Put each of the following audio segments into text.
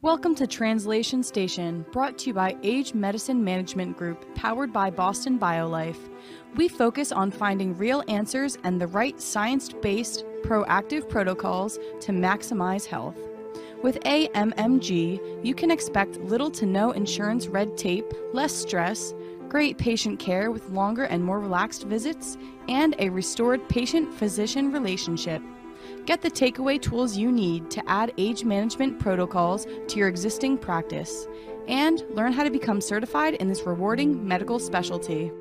Welcome to Translation Station, brought to you by Age Medicine Management Group, powered by Boston BioLife. We focus on finding real answers and the right science-based, proactive protocols to maximize health. With AMMG, you can expect little to no insurance red tape, less stress, great patient care with longer and more relaxed visits, and a restored patient-physician relationship. Get the takeaway tools you need to add age management protocols to your existing practice, and learn how to become certified in this rewarding medical specialty.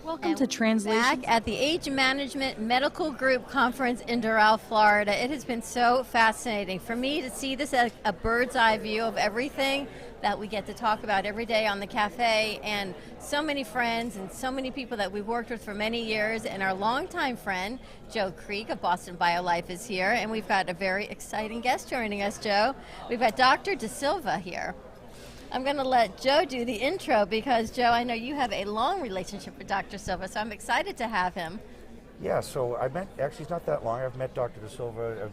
Welcome to Translation. Back at the Age Management Medical Group Conference in Doral, Florida. It has been so fascinating for me to see this as a bird's eye view of everything that we get to talk about every day on the cafe, and so many friends and so many people that we've worked with for many years, and our longtime friend, Joe Creek of Boston BioLife is here, and we've got a very exciting guest joining us, Joe. We've got Dr. DeSilva here. I'm going to let Joe do the intro because, Joe, I know you have a long relationship with Dr. Silva, so I'm excited to have him. Yeah, so I met, actually it's not that long, I've met Dr. DeSilva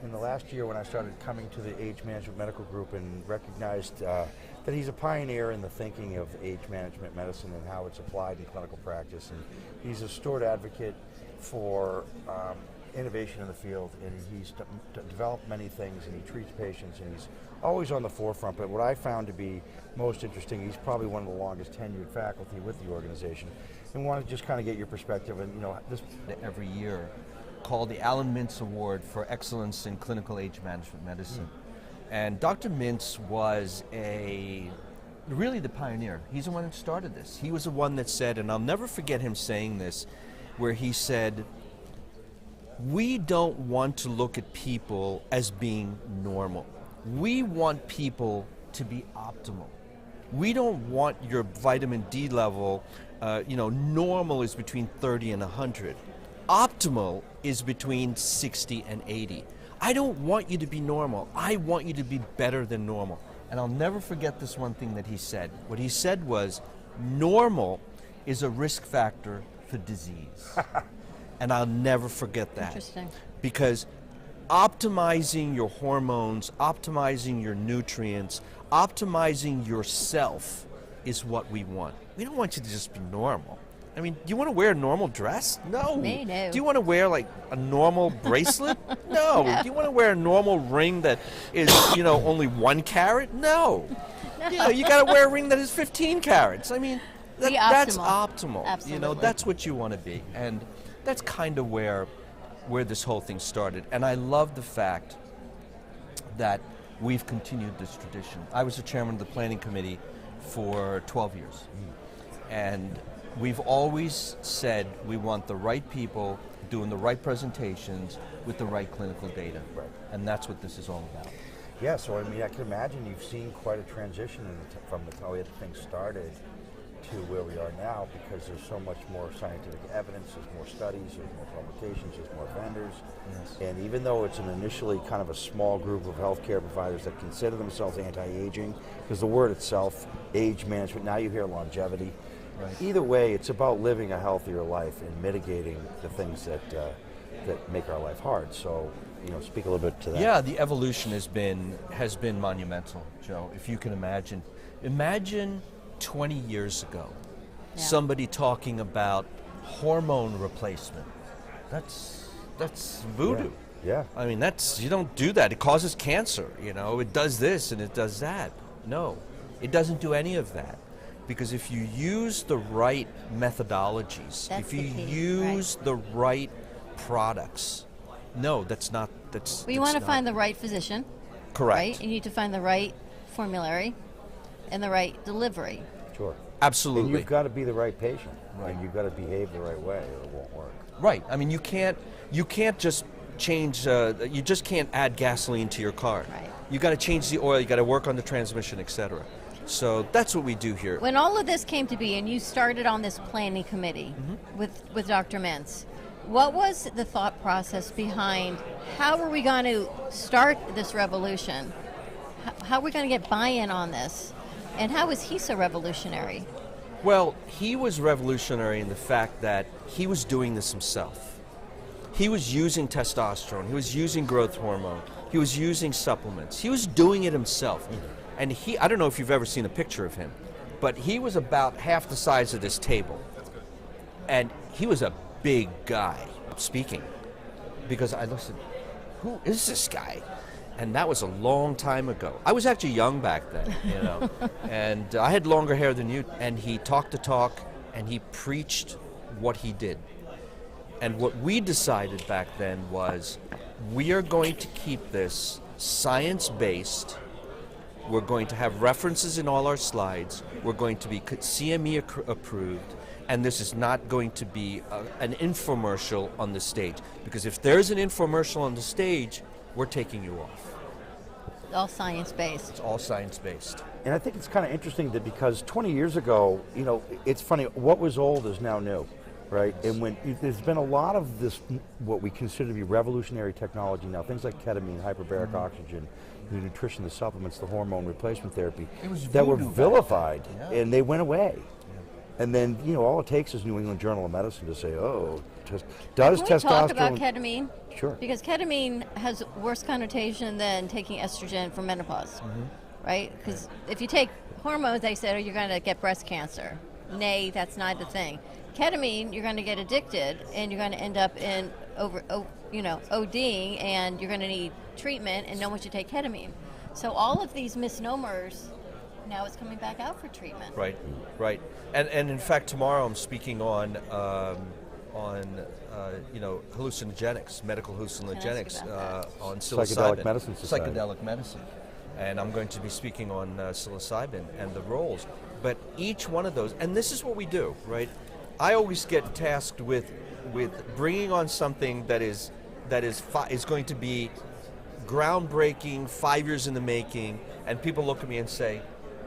in the last year when I started coming to the Age Management Medical Group and recognized that he's a pioneer in the thinking of age management medicine and how it's applied in clinical practice. And he's a stored advocate for innovation in the field, and he's developed many things, and he treats patients, and he's always on the forefront. But what I found to be most interesting, he's probably one of the longest tenured faculty with the organization, and want to just kind of get your perspective. And this every year, called the Alan Mintz Award for Excellence in Clinical Age Management Medicine. And Dr. Mintz was really the pioneer. He's the one that started this. He was the one that said, and I'll never forget him saying this, where he said, "We don't want to look at people as being normal. We want people to be optimal. We don't want your vitamin D level, normal is between 30 and 100. Optimal is between 60 and 80. I don't want you to be normal. I want you to be better than normal." And I'll never forget this one thing that he said. What he said was, normal is a risk factor for disease. And I'll never forget that. Interesting. Because optimizing your hormones, optimizing your nutrients, optimizing yourself is what we want. We don't want you to just be normal. I mean, do you want to wear a normal dress? No. Me, no. Do you want to wear like a normal bracelet? No. No. Do you want to wear a normal ring that is, only 1 carat? No. No. You got to wear a ring that is 15 carats. I mean, that's optimal. Absolutely. That's what you want to be. And that's kind of where this whole thing started. And I love the fact that we've continued this tradition. I was the chairman of the planning committee for 12 years. And we've always said we want the right people doing the right presentations with the right clinical data. Right. And that's what this is all about. Yeah, so I mean, I can imagine you've seen quite a transition from the way things started to where we are now, because there's so much more scientific evidence, there's more studies, there's more publications, there's more vendors. Yes. And even though it's an initially kind of a small group of healthcare providers that consider themselves anti-aging, because the word itself, age management, now you hear longevity. Right. Either way, it's about living a healthier life and mitigating the things that make our life hard. So, speak a little bit to that. Yeah, the evolution has been monumental, Joe. If you can imagine 20 years ago, somebody talking about hormone replacement. That's voodoo. Yeah. I mean, you don't do that. It causes cancer. It does this and it does that. No, it doesn't do any of that. Because if you use the right methodologies, if you use the right products, no, that's not. We want to find the right physician. Correct. Right? You need to find the right formulary and the right delivery. Sure. Absolutely. And you've got to be the right patient. Right. And you've got to behave the right way or it won't work. Right. I mean, you can't just change, you just can't add gasoline to your car. Right. You got to change the oil, you got to work on the transmission, etc. So that's what we do here. When all of this came to be and you started on this planning committee with Dr. Mintz, what was the thought process behind how are we going to start this revolution? How are we going to get buy-in on this? And how was he so revolutionary? Well, he was revolutionary in the fact that he was doing this himself. he was using testosterone, he was using growth hormone, he was using supplements, he was doing it himself. And I don't know if you've ever seen a picture of him, but he was about half the size of this table. And he was a big guy speaking, because I listened, who is this guy? And that was a long time ago. I was actually young back then, you know, and I had longer hair than you. And he talked the talk, and he preached what he did. And what we decided back then was, we are going to keep this science-based. We're going to have references in all our slides. We're going to be CME approved. And this is not going to be an infomercial on the stage. Because if there's an infomercial on the stage, we're taking you off. All science-based. It's all science-based. And I think it's kind of interesting that because 20 years ago, you know, it's funny, what was old is now new, right? And when there's been a lot of this, what we consider to be revolutionary technology now, things like ketamine, hyperbaric oxygen, the nutrition, the supplements, the hormone replacement therapy, that were vilified, and they went away. And then, you know, all it takes is New England Journal of Medicine to say, oh, does testosterone... Can we talk about ketamine? Sure. Because ketamine has worse connotation than taking estrogen for menopause, right? Because if you take hormones, they said, oh, you're going to get breast cancer. Nay, that's not the thing. Ketamine, you're going to get addicted, and you're going to end up in ODing, and you're going to need treatment, and no one should take ketamine. So all of these misnomers... Now it's coming back out for treatment. Right. And in fact, tomorrow I'm speaking on hallucinogenics, medical hallucinogenics, on psilocybin. Psychedelic Medicine Society. Psychedelic medicine. And I'm going to be speaking on psilocybin and the roles. But each one of those, and this is what we do, right? I always get tasked with bringing on something that is going to be groundbreaking, 5 years in the making, and people look at me and say,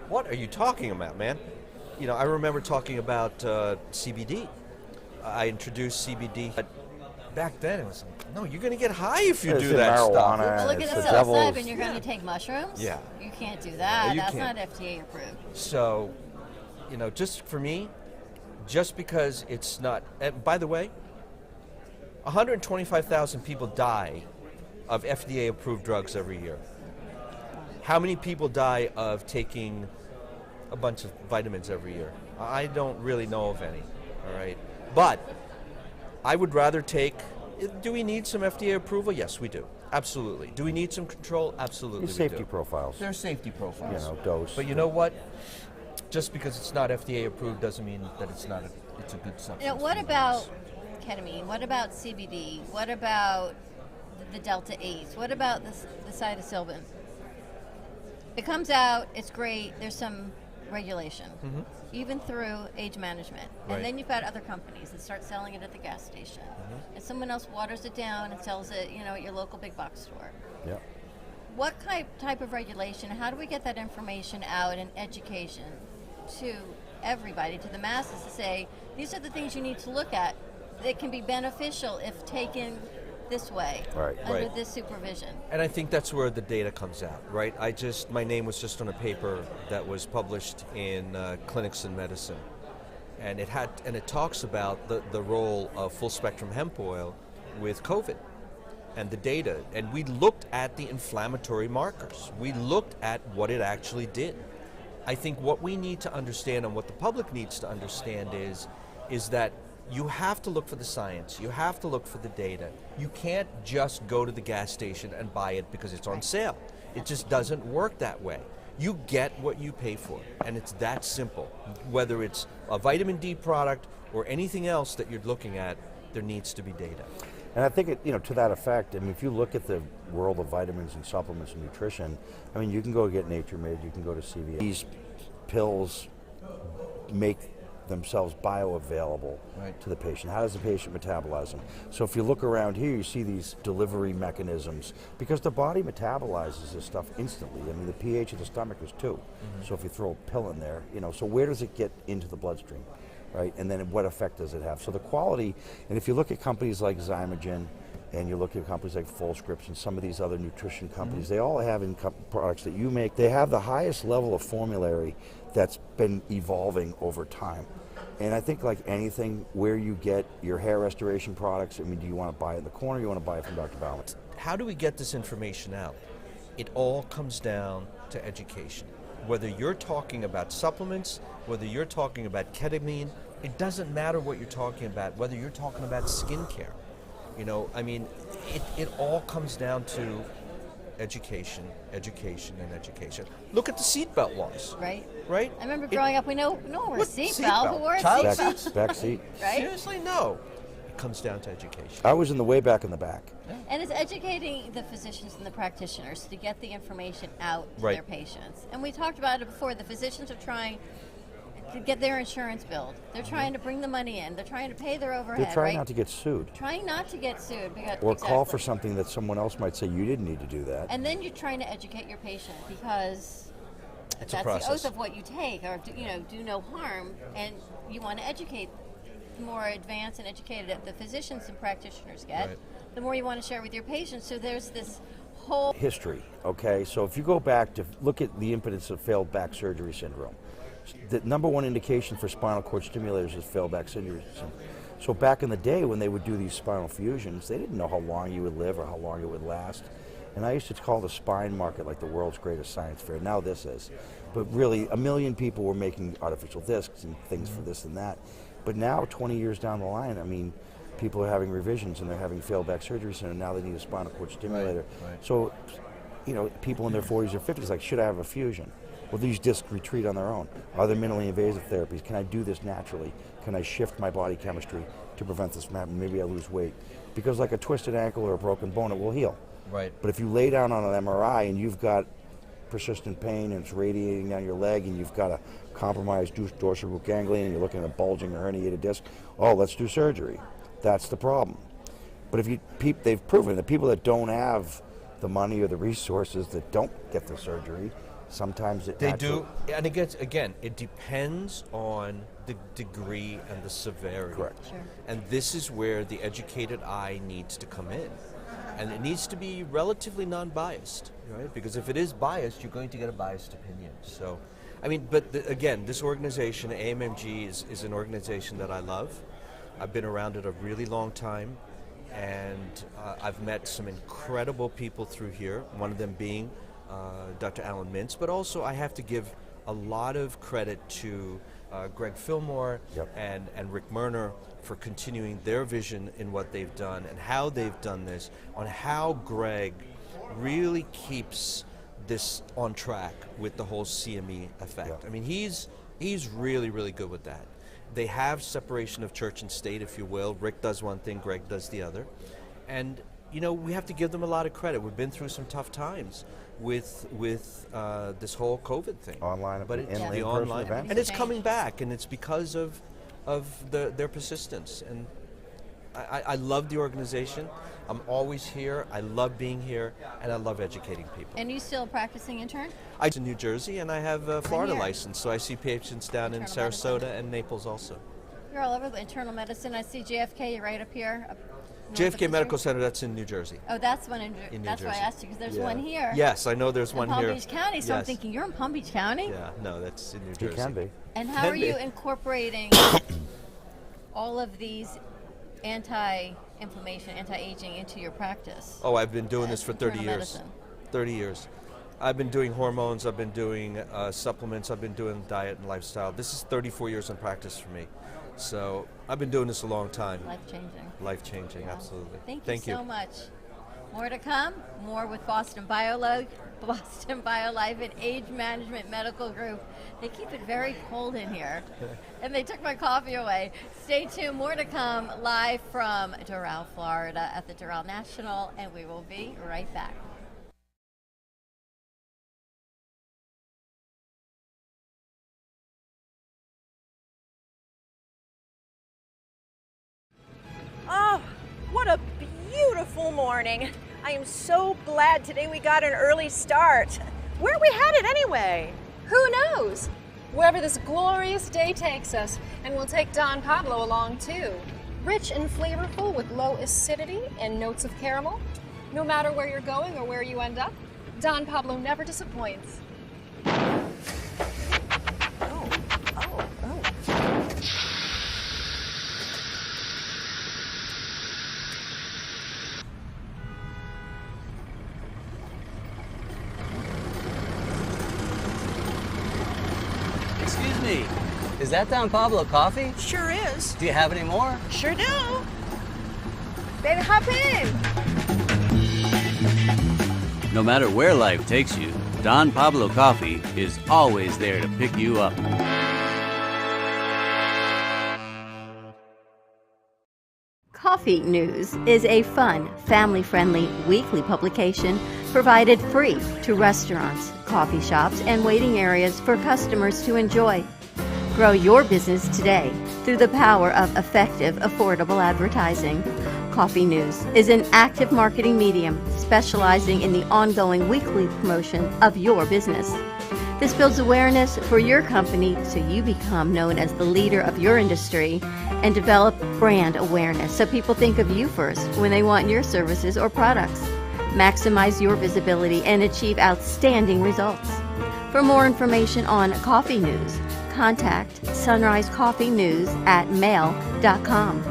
what are you talking about, man? You know, I remember talking about CBD. I introduced CBD. But back then it was like, no, you're going to get high if you do that stuff. Well, look at the psilocybin, you're going to take mushrooms? Yeah. You can't do that. Yeah, That's not FDA approved. So, you know, just for me, just because it's not, and by the way, 125,000 people die of FDA approved drugs every year. How many people die of taking a bunch of vitamins every year? I don't really know of any, all right? But I would rather take, do we need some FDA approval? Yes, we do. Absolutely. Do we need some control? Absolutely. Safety profiles. There are safety profiles. You know, dose. But you know what? Just because it's not FDA approved doesn't mean that it's not it's a good substance. You know, what about ketamine? What about CBD? What about the Delta 8s? What about the psilocybin? It comes out, it's great, there's some regulation, even through age management. Right. And then you've got other companies that start selling it at the gas station. And someone else waters it down and sells it, you know, at your local big box store. Yeah. What type of regulation, how do we get that information out and education to everybody, to the masses, to say, these are the things you need to look at that can be beneficial if taken this way, under this supervision. And I think that's where the data comes out, right? My name was just on a paper that was published in Clinics in Medicine, and it talks about the role of full spectrum hemp oil with COVID and the data, and we looked at the inflammatory markers. We looked at what it actually did. I think what we need to understand, and what the public needs to understand, is that you have to look for the science. You have to look for the data. You can't just go to the gas station and buy it because it's on sale. It just doesn't work that way. You get what you pay for, and it's that simple. Whether it's a vitamin D product or anything else that you're looking at, there needs to be data. And I think, to that effect, I mean, if you look at the world of vitamins and supplements and nutrition, I mean, you can go get Nature Made, you can go to CVS. These pills make themselves bioavailable to the patient. How does the patient metabolize them? So if you look around here, you see these delivery mechanisms, because the body metabolizes this stuff instantly. I mean, the pH of the stomach is 2. So if you throw a pill in there, so where does it get into the bloodstream? Right, and then what effect does it have? So the quality, and if you look at companies like Zymogen, and you look at companies like Fullscripts and some of these other nutrition companies, they all have in products that you make, they have the highest level of formulary that's been evolving over time. And I think like anything, where you get your hair restoration products, I mean, do you want to buy it in the corner, or you want to buy it from Dr. Bauman? How do we get this information out? It all comes down to education. Whether you're talking about supplements, whether you're talking about ketamine, it doesn't matter what you're talking about, whether you're talking about skincare. You know, I mean, it all comes down to education, education, and education. Look at the seatbelt laws. Right. Right? I remember growing up, we know wore a What seatbelt. Who wore a Child seatbelt? Back seat. Right? Seriously, no. It comes down to education. I was in the way back in the back. And it's educating the physicians and the practitioners to get the information out to Right. their patients. And we talked about it before. The physicians are trying to get their insurance billed. They're trying to bring the money in. They're trying to pay their overhead. They're trying right? not to get sued. Trying not to get sued. Because, Or call exactly. for something that someone else might say you didn't need to do that. And then you're trying to educate your patient because It's a that's process. the oath of what you take, or do no harm, and you want to educate. The more advanced and educated the physicians and practitioners get, Right. the more you want to share with your patients. So there's this whole History, okay? So if you go back to look at the impotence of failed back surgery syndrome, the number one indication for spinal cord stimulators is failed back surgery syndrome. So back in the day when they would do these spinal fusions, they didn't know how long you would live or how long it would last. And I used to call the spine market like the world's greatest science fair. Now this is. But really, 1 million people were making artificial discs and things for this and that. But now, 20 years down the line, I mean, people are having revisions and they're having failed back surgery center. Now they need a spinal cord stimulator. right. So, you know, people in their 40s or 50s like, should I have a fusion? Will these discs retreat on their own? Are there minimally invasive therapies? Can I do this naturally? Can I shift my body chemistry to prevent this from happening? Maybe I lose weight. Because like a twisted ankle or a broken bone, it will heal. Right. But if you lay down on an MRI and you've got persistent pain and it's radiating down your leg and you've got a compromised dorsal root ganglion and you're looking at a bulging or herniated disc, oh, let's do surgery. That's the problem. But if they've proven that people that don't have the money or the resources that don't get the surgery, sometimes They do, and again, it depends on the degree and the severity. Correct. Sure. And this is where the educated eye needs to come in. And it needs to be relatively non-biased, right? Because if it is biased, you're going to get a biased opinion. So, I mean, but again, this organization, AMMG, is an organization that I love. I've been around it a really long time, and I've met some incredible people through here, one of them being Dr. Alan Mintz, but also I have to give a lot of credit to Greg Fillmore Yep. and Rick Murner for continuing their vision in what they've done and how they've done this, on how Greg really keeps this on track with the whole CME effect. Yeah. I mean, he's really, really good with that. They have separation of church and state, if you will. Rick does one thing, Greg does the other. And, you know, we have to give them a lot of credit. We've been through some tough times with this whole COVID thing. Online, but it's in- the in-person online, events. and it's coming back, and it's because of their persistence. And I love the organization. I'm always here. I love being here, and I love educating people. And you still a practicing intern? I'm in New Jersey, and I have a Florida here. license, so I see patients down in Internal Sarasota medicine. and Naples also. You're all over the internal medicine. I see JFK. You're right up here. north of JFK Medical Missouri. Center, that's in New Jersey. Oh, that's one in. In New That's why I Jersey. asked you because there's Yeah. one here. Yes, I know there's in one Palm here. Beach County. So I'm Yes. thinking you're in Palm Beach County. Yeah, no, that's in New It Jersey. can be. And how Can are you be. incorporating all of these anti-inflammation, anti-aging into your practice? Oh, I've been doing this for 30 Internal years. medicine. 30 years. I've been doing hormones, I've been doing supplements, I've been doing diet and lifestyle. This is 34 years in practice for me. So I've been doing this a long time. Life-changing. Life-changing, absolutely. Thank you so much. More to come. More with Boston BioLife and Age Management Medical Group. They keep it very cold in here, and they took my coffee away. Stay tuned. More to come live from Doral, Florida, at the Doral National, and we will be right back. Oh, what a beautiful morning. I am so glad today we got an early start. Where are we headed anyway? Who knows? Wherever this glorious day takes us, and we'll take Don Pablo along too. Rich and flavorful with low acidity and notes of caramel. No matter where you're going or where you end up, Don Pablo never disappoints. Excuse me, is that Don Pablo coffee? Sure is. Do you have any more? Sure do. Then hop in. No matter where life takes you, Don Pablo Coffee is always there to pick you up. Coffee News is a fun, family-friendly weekly publication provided free to restaurants, coffee shops, and waiting areas for customers to enjoy. Grow your business today through the power of effective, affordable advertising. Coffee News is an active marketing medium specializing in the ongoing weekly promotion of your business. This builds awareness for your company so you become known as the leader of your industry and develop brand awareness so people think of you first when they want your services or products. Maximize your visibility and achieve outstanding results. For more information on Coffee News, contact Sunrise Coffee News at mail.com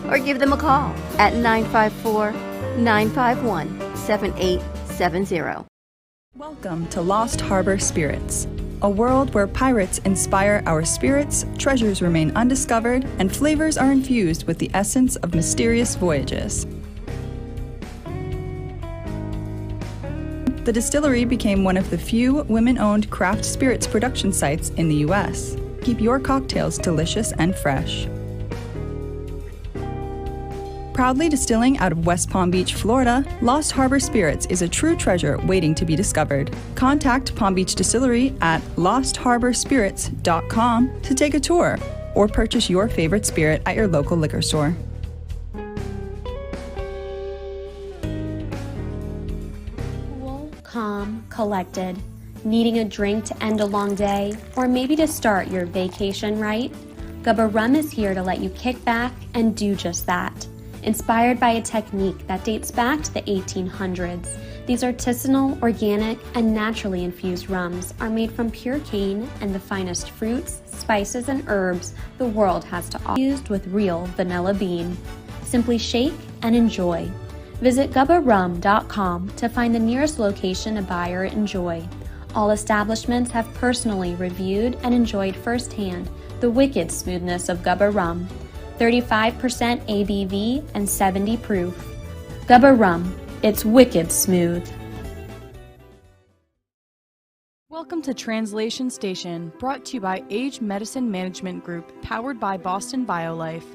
or give them a call at 954-951-7870. Welcome to Lost Harbor Spirits, a world where pirates inspire our spirits, treasures remain undiscovered, and flavors are infused with the essence of mysterious voyages. The distillery became one of the few women-owned craft spirits production sites in the U.S. Keep your cocktails delicious and fresh. Proudly distilling out of West Palm Beach, Florida, Lost Harbor Spirits is a true treasure waiting to be discovered. Contact Palm Beach Distillery at lostharborspirits.com to take a tour or purchase your favorite spirit at your local liquor store. Cool, calm, collected. Needing a drink to end a long day, or maybe to start your vacation right? Gubba Rum is here to let you kick back and do just that. Inspired by a technique that dates back to the 1800s, these artisanal, organic, and naturally infused rums are made from pure cane and the finest fruits, spices, and herbs the world has to offer, used with real vanilla bean. Simply shake and enjoy. Visit gubbarum.com to find the nearest location to buy or enjoy. All establishments have personally reviewed and enjoyed firsthand the wicked smoothness of Gubba Rum. 35% ABV and 70 proof. Gubba Rum, it's wicked smooth. Welcome to Translation Station, brought to you by Age Medicine Management Group, powered by Boston BioLife.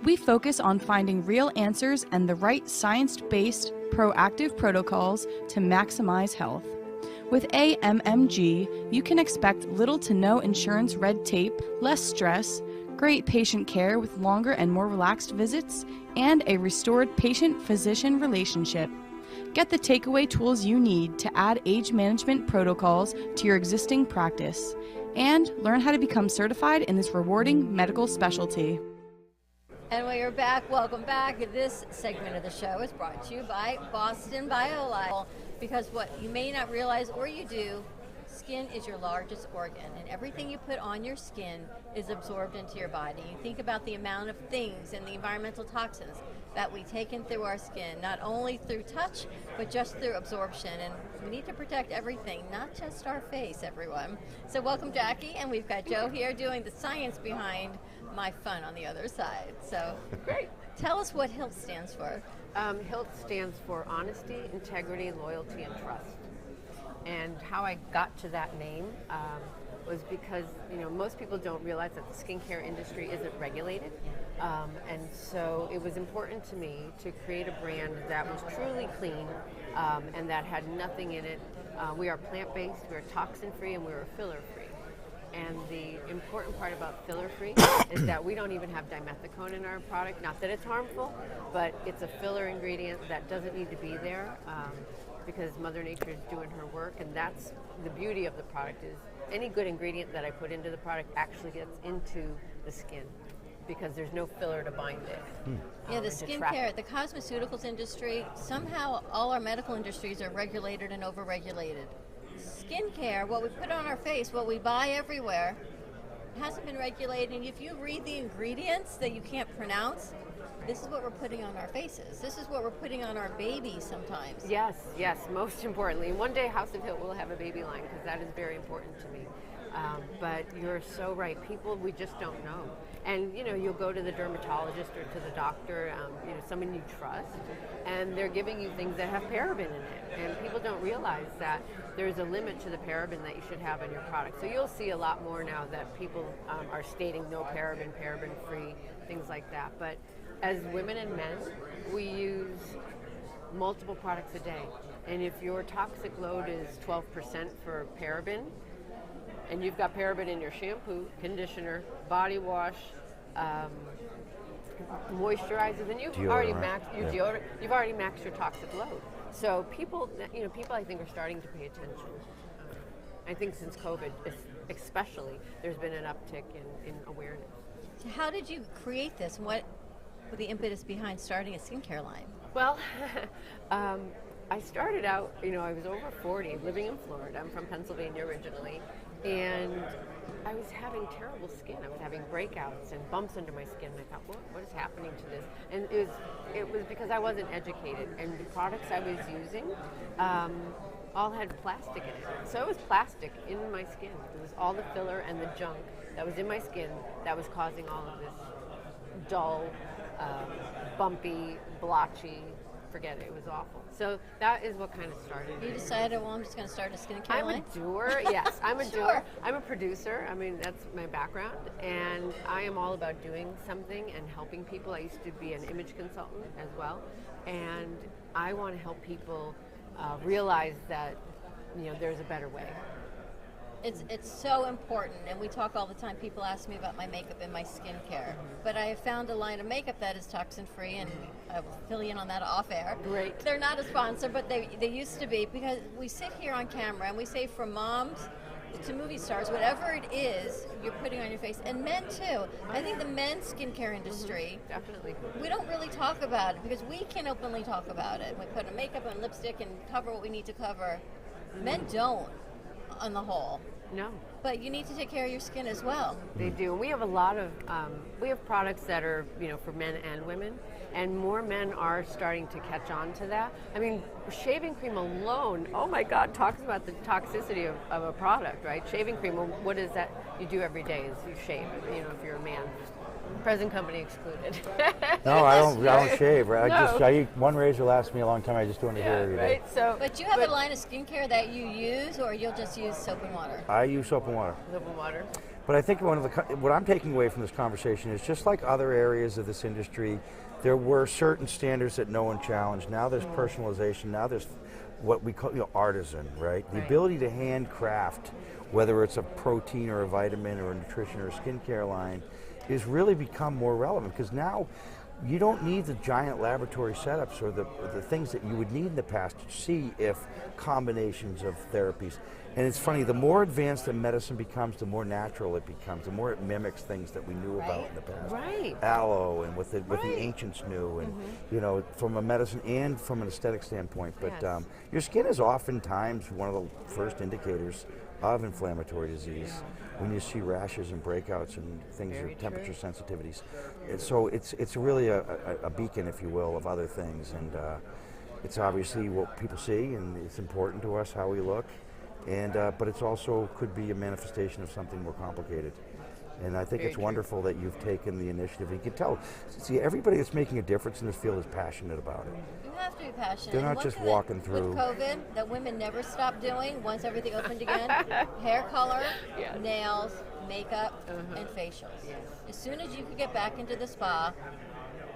We focus on finding real answers and the right science-based, proactive protocols to maximize health. With AMMG, you can expect little to no insurance red tape, less stress, great patient care with longer and more relaxed visits, and a restored patient-physician relationship. Get the takeaway tools you need to add age management protocols to your existing practice, and learn how to become certified in this rewarding medical specialty. And we are back. Welcome back. This segment of the show is brought to you by Boston BioLife. Because what you may not realize, or you do, skin is your largest organ, and everything you put on your skin is absorbed into your body. You think about the amount of things and the environmental toxins that we take in through our skin, not only through touch, but just through absorption. And we need to protect everything, not just our face, everyone. So welcome, Jackie, and we've got Joe here doing the science behind my fun on the other side. So Great. Tell us what HILT stands for. HILT stands for honesty, integrity, loyalty, and trust. And how I got to that name was because most people don't realize that the skincare industry isn't regulated, and so it was important to me to create a brand that was truly clean and that had nothing in it. We are plant-based, we are toxin-free, and we are filler-free. And the important part about filler-free is that we don't even have dimethicone in our product. Not that it's harmful, but it's a filler ingredient that doesn't need to be there. Because Mother Nature is doing her work, and that's the beauty of the product, is any good ingredient that I put into the product actually gets into the skin because there's no filler to bind it. Yeah, the skincare, the cosmeceuticals industry, somehow all our medical industries are regulated and overregulated. Skincare, what we put on our face, what we buy everywhere, hasn't been regulated. And if you read the ingredients that you can't pronounce, this is what we're putting on our faces. This is what we're putting on our babies sometimes. Yes, most importantly. One day House of HILT will have a baby line because that is very important to me. But you're so right. People, we just don't know. And you'll go to the dermatologist or to the doctor, someone you trust, and they're giving you things that have paraben in it. And people don't realize that there's a limit to the paraben that you should have in your product. So you'll see a lot more now that people are stating no paraben, paraben-free, things like that. But as women and men, we use multiple products a day. And if your toxic load is 12% for paraben, and you've got paraben in your shampoo, conditioner, body wash, moisturizers, and you've already maxed your deodorant. You've already maxed your toxic load. So people I think are starting to pay attention. I think since COVID, especially, there's been an uptick in awareness. So how did you create this? What was the impetus behind starting a skincare line? Well, I started out, I was over 40, living in Florida. I'm from Pennsylvania originally. And I was having terrible skin. I was having breakouts and bumps under my skin. And I thought, what is happening to this? And it was because I wasn't educated. And the products I was using all had plastic in it. So it was plastic in my skin. It was all the filler and the junk that was in my skin that was causing all of this dull, bumpy, blotchy, forget it. It was awful. So that is what kind of started it. You decided, well, I'm just going to start a skincare line? I'm a doer, yes. I'm a Sure. doer. I'm a producer. I mean, that's my background. And I am all about doing something and helping people. I used to be an image consultant as well. And I want to help people realize that, there's a better way. It's so important, and we talk all the time. People ask me about my makeup and my skincare, but I have found a line of makeup that is toxin-free, and I will fill you in on that off air. Great. They're not a sponsor, but they used to be, because we sit here on camera and we say from moms to movie stars, whatever it is you're putting on your face, and men too. I think the men's skincare industry, definitely, we don't really talk about it because we can openly talk about it. We put on makeup and lipstick and cover what we need to cover. Men don't, on the whole. No. But you need to take care of your skin as well. They do. And we have a lot of, we have products that are, for men and women, and more men are starting to catch on to that. I mean, shaving cream alone, oh my God, talks about the toxicity of a product, right? Shaving cream, well, what is that you do every day is you shave, if you're a man. Present company excluded. No, I don't shave. Right? No. I eat one razor lasts me a long time. I just do it here every day. Right. So, but you have a line of skincare that you use, or you'll just use soap and water? I use soap and water. Soap and water. But I think what I'm taking away from this conversation is just like other areas of this industry, there were certain standards that no one challenged. Now there's personalization. Now there's what we call artisan, right? The ability to handcraft, whether it's a protein or a vitamin or a nutrition or a skincare line, is really become more relevant, because now you don't need the giant laboratory setups or the things that you would need in the past to see if combinations of therapies. And it's funny, the more advanced the medicine becomes, the more natural it becomes, the more it mimics things that we knew about in the past. Right. Aloe and what the ancients knew, and from a medicine and from an aesthetic standpoint. But your skin is oftentimes one of the first indicators of inflammatory disease. When you see rashes and breakouts and things, or temperature sensitivities. So it's really a beacon, if you will, of other things. And it's obviously what people see, and it's important to us how we look. And but it's also could be a manifestation of something more complicated. And I think it's wonderful that you've taken the initiative. You can tell, see, everybody that's making a difference in this field is passionate about it. You have to be passionate. They're not just walking through. With COVID, that women never stopped doing once everything opened again, hair color, nails, makeup, and facials. Yes. As soon as you could get back into the spa,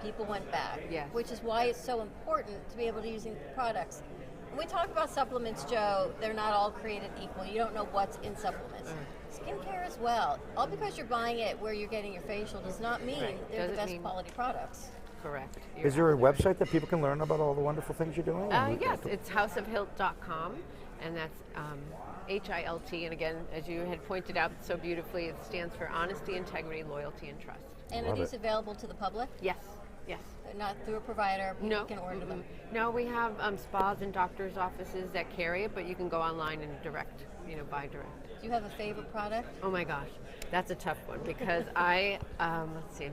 people went back. Yes. Which is why it's so important to be able to use products. When we talk about supplements, Joe, they're not all created equal. You don't know what's in supplements. Skincare as well. All because you're buying it where you're getting your facial does not mean they're the best quality products. Correct. Is there a website that people can learn about all the wonderful things you're doing? Yes, it's houseofhilt.com, and that's HILT. And again, as you had pointed out so beautifully, it stands for Honesty, Integrity, Loyalty, and Trust. And are these available to the public? Yes. Yes. Not through a provider, people can order them? No, we have spas and doctors' offices that carry it, but you can go online and buy direct. Do you have a favorite product? Oh my gosh, that's a tough one, because let's see,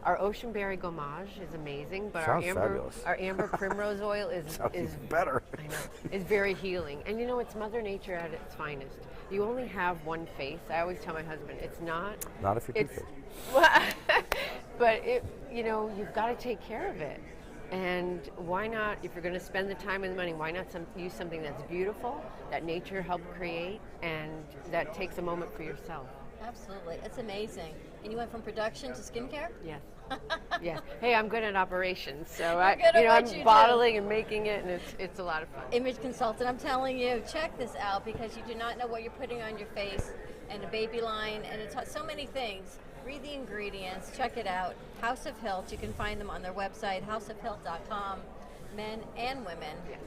our Ocean Berry Gommage is amazing, but Sounds our fabulous. amber primrose oil is better. I is very healing. And you know, it's Mother Nature at its finest. You only have one face. I always tell my husband, it's not. Not if you're two-faced. Well, but you know, you've got to take care of it. And why not, if you're going to spend the time and the money, why not use something that's beautiful, that nature helped create, and that takes a moment for yourself? Absolutely. It's amazing. And you went from production to skincare? Yes. Yes. Hey, I'm good at operations, so I'm bottling and making it, and it's a lot of fun. Image consultant, I'm telling you, check this out, because you do not know what you're putting on your face, and a baby line, and it's so many things. Read the ingredients, check it out. House of Hilt, you can find them on their website, houseofhilt.com, men and women. Yeah.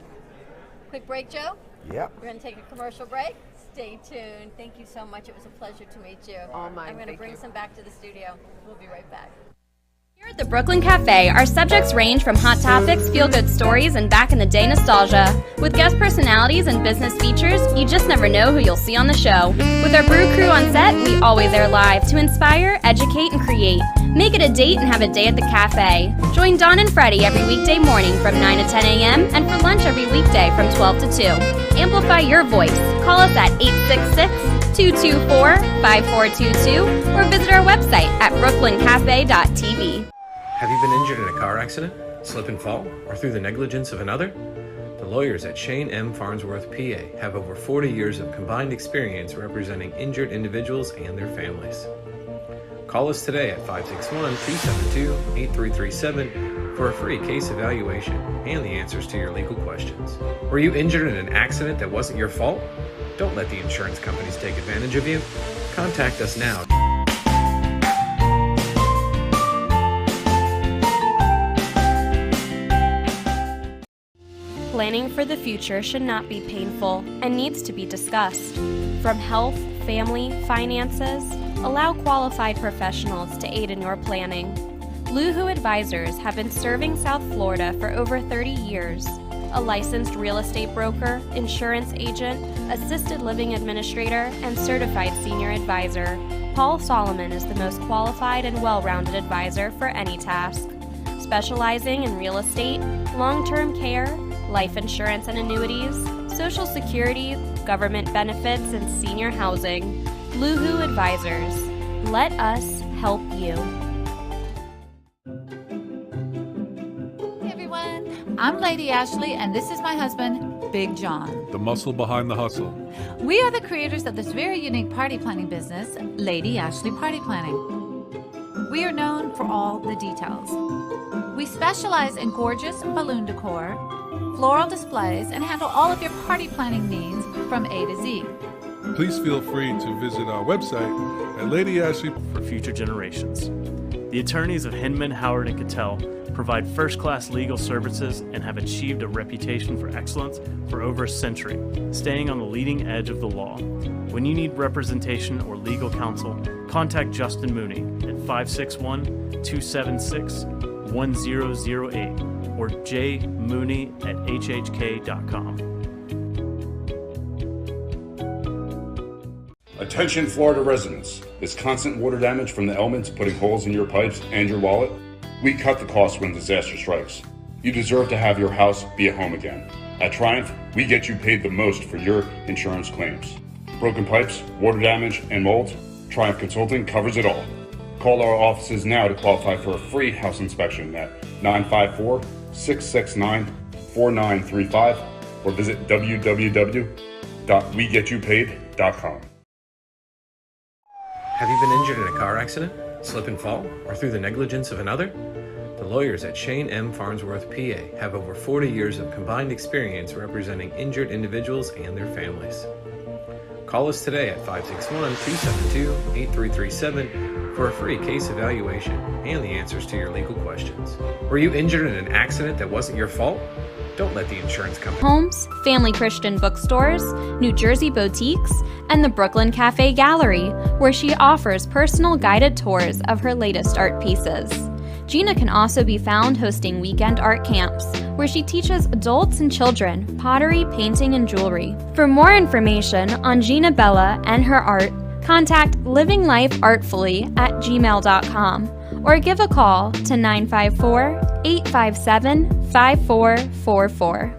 Quick break, Joe? Yeah. We're going to take a commercial break. Stay tuned. Thank you so much. It was a pleasure to meet you. All mine. I'm going to bring you. some back to the studio. We'll be right back. Here at the Brooklyn Cafe, our subjects range from hot topics, feel-good stories, and back-in-the-day nostalgia. With guest personalities and business features, you just never know who you'll see on the show. With our brew crew on set, we always air live to inspire, educate, and create. Make it a date and have a day at the cafe. Join Dawn and Freddie every weekday morning from 9 to 10 a.m. and for lunch every weekday from 12 to 2. Amplify your voice. Call us at 866-224-5422 or visit our website at brooklyncafe.tv. Have you been injured in a car accident, slip and fall, or through the negligence of another? The lawyers at Shane M. Farnsworth, PA have over 40 years of combined experience representing injured individuals and their families. Call us today at 561-272-8337 for a free case evaluation and the answers to your legal questions. Were you injured in an accident that wasn't your fault? Don't let the insurance companies take advantage of you. Contact us now. Planning for the future should not be painful and needs to be discussed. From health, family, finances, allow qualified professionals to aid in your planning. Luhu Advisors have been serving South Florida for over 30 years. A licensed real estate broker, insurance agent, assisted living administrator, and certified senior advisor, Paul Solomon is the most qualified and well-rounded advisor for any task. Specializing in real estate, long-term care, life insurance and annuities, Social Security, government benefits, and senior housing. Luhu Advisors. Let us help you. Hey everyone, I'm Lady Ashley, and this is my husband, Big John. The muscle behind the hustle. We are the creators of this very unique party planning business, Lady Ashley Party Planning. We are known for all the details. We specialize in gorgeous balloon decor, floral displays, and handle all of your party planning needs from A to Z. Please feel free to visit our website at Lady Ashley for future generations. The attorneys of Hinman, Howard, and Cattell provide first-class legal services and have achieved a reputation for excellence for over a century, staying on the leading edge of the law. When you need representation or legal counsel, contact Justin Mooney at 561-276-1008 or jmooney@hhk.com. Attention Florida residents. Is constant water damage from the elements putting holes in your pipes and your wallet? We cut the cost when disaster strikes. You deserve to have your house be a home again. At Triumph, we get you paid the most for your insurance claims. Broken pipes, water damage, and mold? Triumph Consulting covers it all. Call our offices now to qualify for a free house inspection at 954-669-4935 or visit www.wegetYouPaid.com. Have you been injured in a car accident, slip and fall, or through the negligence of another? The lawyers at Shane M. Farnsworth, PA have over 40 years of combined experience representing injured individuals and their families. Call us today at 561-272-8337 for a free case evaluation and the answers to your legal questions. Were you injured in an accident that wasn't your fault? Don't let the insurance company. Homes, family Christian bookstores, New Jersey boutiques, and the Brooklyn Cafe Gallery, where she offers personal guided tours of her latest art pieces. Gina can also be found hosting weekend art camps, where she teaches adults and children pottery, painting, and jewelry. For more information on Gina Bella and her art, contact livinglifeartfully@gmail.com or give a call to 954-857-5444.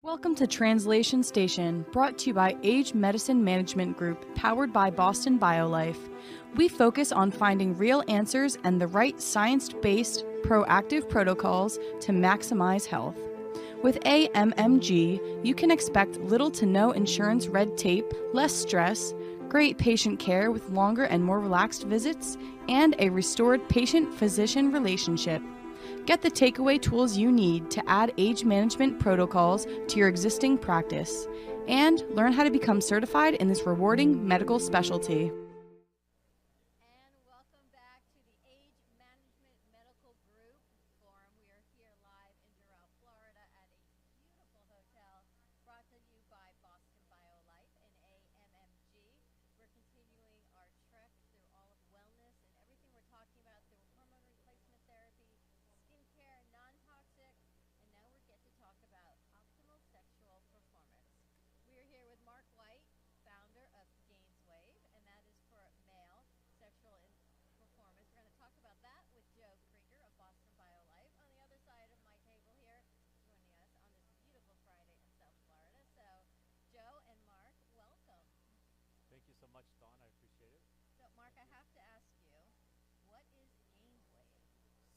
Welcome to Translation Station, brought to you by Age Medicine Management Group, powered by Boston BioLife. We focus on finding real answers and the right science-based, proactive protocols to maximize health. With AMMG, you can expect little to no insurance red tape, less stress, great patient care with longer and more relaxed visits, and a restored patient-physician relationship. Get the takeaway tools you need to add age management protocols to your existing practice, and learn how to become certified in this rewarding medical specialty.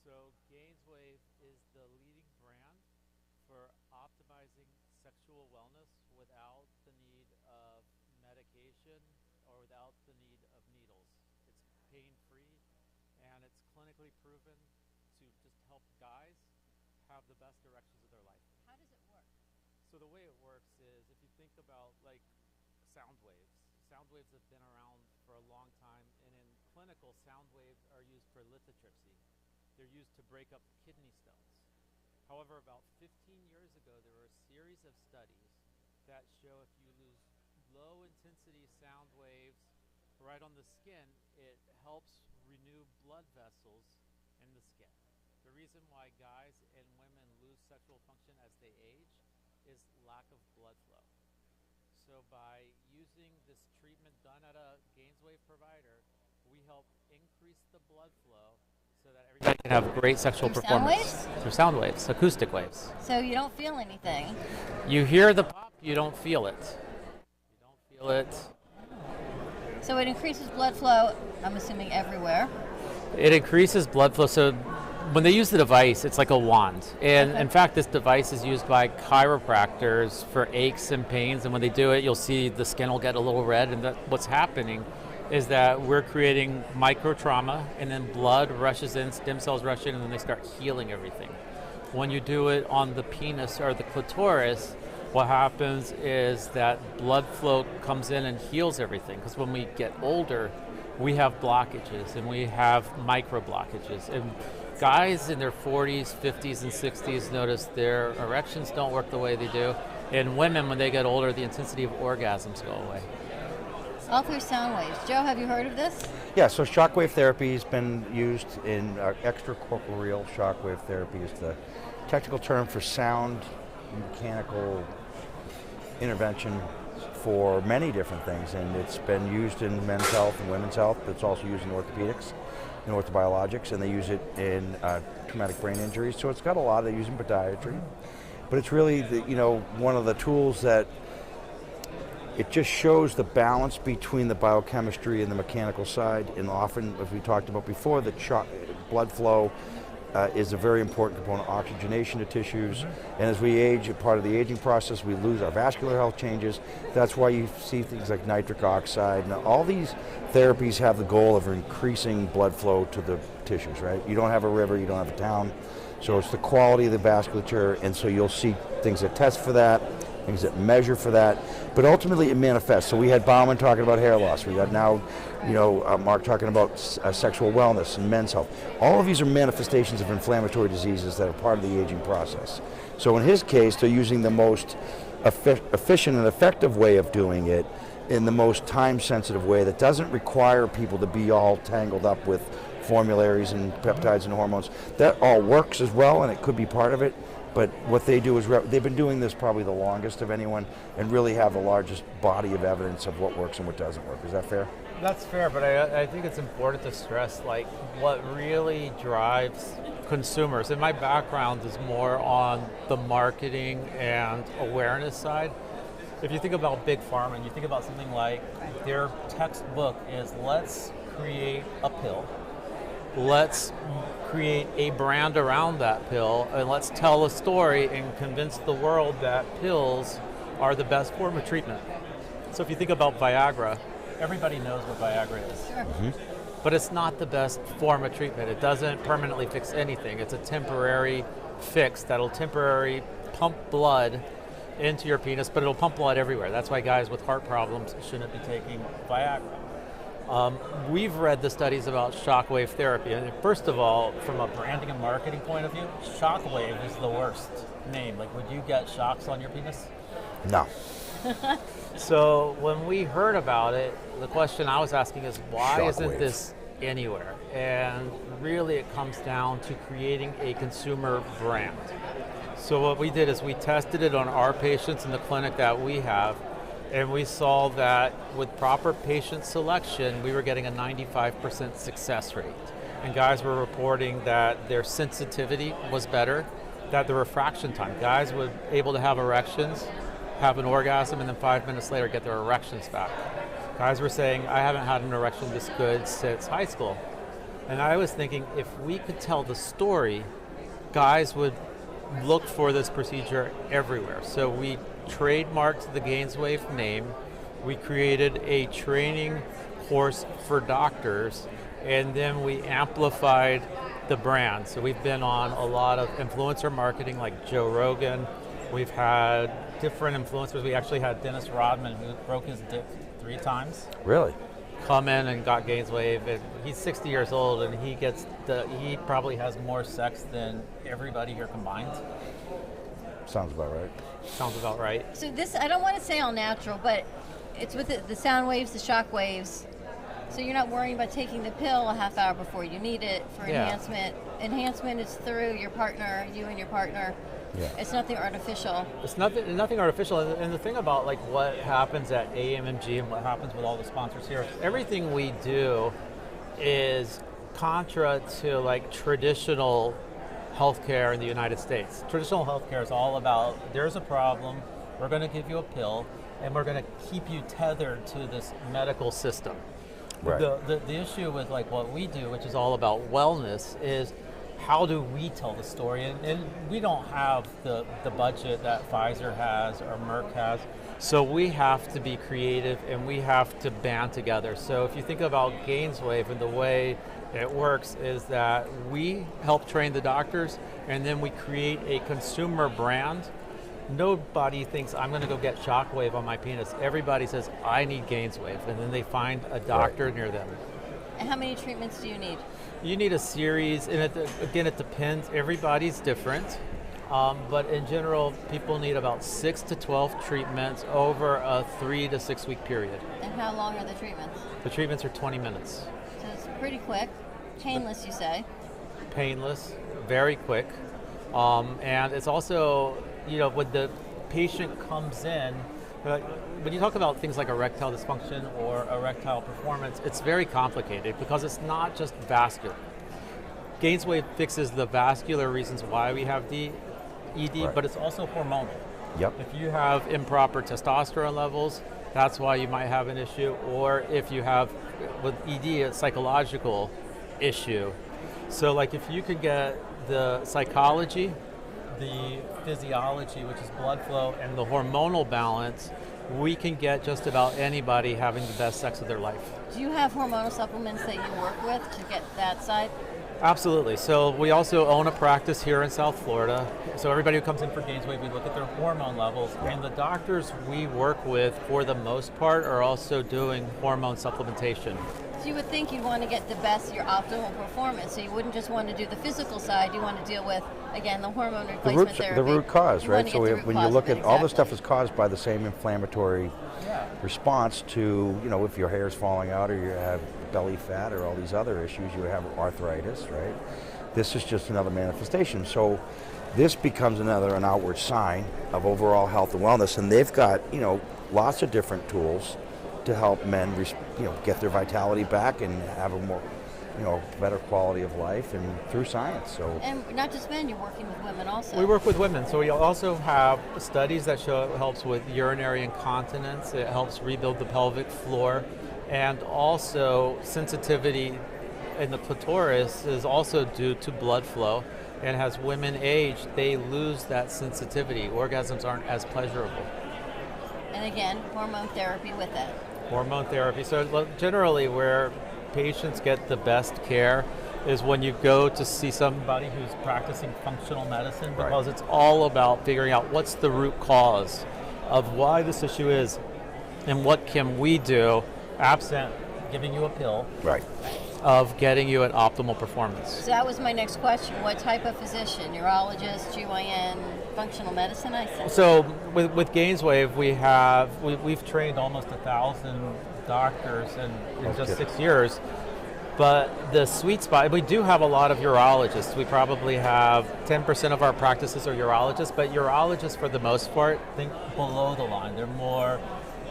So Gainswave is the leading brand for optimizing sexual wellness without the need of medication or without the need of needles. It's pain-free and it's clinically proven to just help guys have the best erections of their life. How does it work? So the way it works is, if you think about like sound waves have been around for a long time, and in clinical, sound waves are used for lithotripsy. They're used to break up kidney stones. However, about 15 years ago, there were a series of studies that show if you lose low intensity sound waves right on the skin, it helps renew blood vessels in the skin. The reason why guys and women lose sexual function as they age is lack of blood flow. So by using this treatment done at a Gainswave provider, we help increase the blood flow so that everybody can have great sexual performance. Sound waves? Through sound waves, acoustic waves. So you don't feel anything. You hear the pop, you don't feel it. You don't feel it. So it increases blood flow, I'm assuming everywhere. It increases blood flow. So when they use the device, it's like a wand. And in fact, this device is used by chiropractors for aches and pains. And when they do it, you'll see the skin will get a little red. And what's happening is that we're creating micro trauma, and then blood rushes in, stem cells rush in, and then they start healing everything. When you do it on the penis or the clitoris, what happens is that blood flow comes in and heals everything. Because when we get older, we have blockages, and we have micro blockages. And guys in their 40s, 50s, and 60s notice their erections don't work the way they do. And women, when they get older, the intensity of orgasms go away. All through sound waves. Joe, have you heard of this? Yeah, so shockwave therapy has been used in extracorporeal shockwave therapy is the technical term for sound mechanical intervention for many different things, and it's been used in men's health and women's health, but it's also used in orthopedics and orthobiologics, and they use it in traumatic brain injuries. So it's got a lot. They use it in podiatry, but it's really one of the tools that it just shows the balance between the biochemistry and the mechanical side. And often, as we talked about before, the blood flow is a very important component, oxygenation to tissues. And as we age, part of the aging process, we lose our vascular health changes. That's why you see things like nitric oxide. Now, all these therapies have the goal of increasing blood flow to the tissues, right? You don't have a river, you don't have a town. So it's the quality of the vasculature, and so you'll see things that test for that, things that measure for that, but ultimately it manifests. So we had Bauman talking about hair loss. We got now, Mark talking about sexual wellness and men's health. All of these are manifestations of inflammatory diseases that are part of the aging process. So in his case, they're using the most efficient and effective way of doing it in the most time-sensitive way that doesn't require people to be all tangled up with formularies and peptides and hormones. That all works as well, and it could be part of it. But what they do is they've been doing this probably the longest of anyone and really have the largest body of evidence of what works and what doesn't work. Is that fair? That's fair, but I think it's important to stress like what really drives consumers. And my background is more on the marketing and awareness side. If you think about Big Pharma and you think about something like their textbook is let's create a pill, let's create a brand around that pill, and let's tell a story and convince the world that pills are the best form of treatment. So if you think about Viagra, everybody knows what Viagra is. Sure. But it's not the best form of treatment. It doesn't permanently fix anything. It's a temporary fix that'll temporarily pump blood into your penis, but it'll pump blood everywhere. That's why guys with heart problems shouldn't be taking Viagra. We've read the studies about shockwave therapy. And first of all, from a branding and marketing point of view, shockwave is the worst name. Like, would you get shocks on your penis? No. So when we heard about it, the question I was asking is, why isn't Shockwave. this anywhere? And really it comes down to creating a consumer brand. So what we did is we tested it on our patients in the clinic that we have, and we saw that with proper patient selection, we were getting a 95% success rate. And guys were reporting that their sensitivity was better, that the refraction time, guys were able to have erections, have an orgasm, and then 5 minutes later get their erections back. Guys were saying, I haven't had an erection this good since high school. And I was thinking, if we could tell the story, guys would look for this procedure everywhere. So we trademarked the Gainswave name, we created a training course for doctors, and then we amplified the brand. So we've been on a lot of influencer marketing like Joe Rogan. We've had different influencers. We actually had Dennis Rodman, who broke his dick 3 times. Really? Come in and got Gainswave, and he's 60 years old, and he probably has more sex than everybody here combined. Sounds about right. Sounds about right. So this, I don't want to say all natural, but it's with the sound waves, the shock waves. So you're not worrying about taking the pill a half hour before you need it for Yeah. enhancement. Enhancement is through your partner, you and your partner. Yeah. It's nothing artificial. It's nothing artificial. And the thing about like what happens at AMMG and what happens with all the sponsors here, everything we do is contra to like traditional healthcare in the United States. Traditional healthcare is all about, there's a problem, we're going to give you a pill, and we're going to keep you tethered to this medical system. Right. The issue with like what we do, which is all about wellness, is how do we tell the story? And we don't have the budget that Pfizer has or Merck has, so we have to be creative and we have to band together. So if you think about Gainswave and the way it works is that we help train the doctors and then we create a consumer brand. Nobody thinks I'm going to go get Shockwave on my penis. Everybody says I need Gainswave, and then they find a doctor near them. And how many treatments do you need? You need a series, and again, it depends. Everybody's different, but in general, people need about 6 to 12 treatments over a 3 to 6 week period. And how long are the treatments? The treatments are 20 minutes. So it's pretty quick. Painless, you say? Painless, very quick, and it's also, you know, when the patient comes in, when you talk about things like erectile dysfunction or erectile performance, it's very complicated because it's not just vascular. Gainswave fixes the vascular reasons why we have ED, Right. but it's also hormonal. Yep. If you have improper testosterone levels, that's why you might have an issue. Or if you have, with ED, a psychological issue. So like if you could get the psychology, the physiology, which is blood flow, and the hormonal balance, we can get just about anybody having the best sex of their life. Do you have hormonal supplements that you work with to get that side? Absolutely. So we also own a practice here in South Florida. So everybody who comes in for Gainswave, we look at their hormone levels, and the doctors we work with, for the most part, are also doing hormone supplementation. So you would think you'd want to get the best, your optimal performance. So you wouldn't just want to do the physical side. You want to deal with, again, the hormone replacement therapy. The root cause, You want right? to So get the root when you cause look of at it, all this exactly. stuff is caused by the same inflammatory response to, you know, if your hair is falling out or you have belly fat or all these other issues, you have arthritis, right? This is just another manifestation. So this becomes an outward sign of overall health and wellness, and they've got, you know, lots of different tools to help men, get their vitality back and have a more, better quality of life, and through science. So, and not just men, you're working with women also. We work with women, so we also have studies that show it helps with urinary incontinence. It helps rebuild the pelvic floor, and also sensitivity in the clitoris is also due to blood flow. And as women age, they lose that sensitivity. Orgasms aren't as pleasurable. And again, hormone therapy with it. Hormone therapy. So generally where patients get the best care is when you go to see somebody who's practicing functional medicine, because it's all about figuring out what's the root cause of why this issue is and what can we do, absent giving you a pill, of getting you at optimal performance. So that was my next question. What type of physician? Urologist, GYN, functional medicine, I said? So with GainsWave, we've trained almost 1,000 doctors in just 6 years. But the sweet spot, we do have a lot of urologists. We probably have 10% of our practices are urologists, but urologists for the most part think below the line. They're more,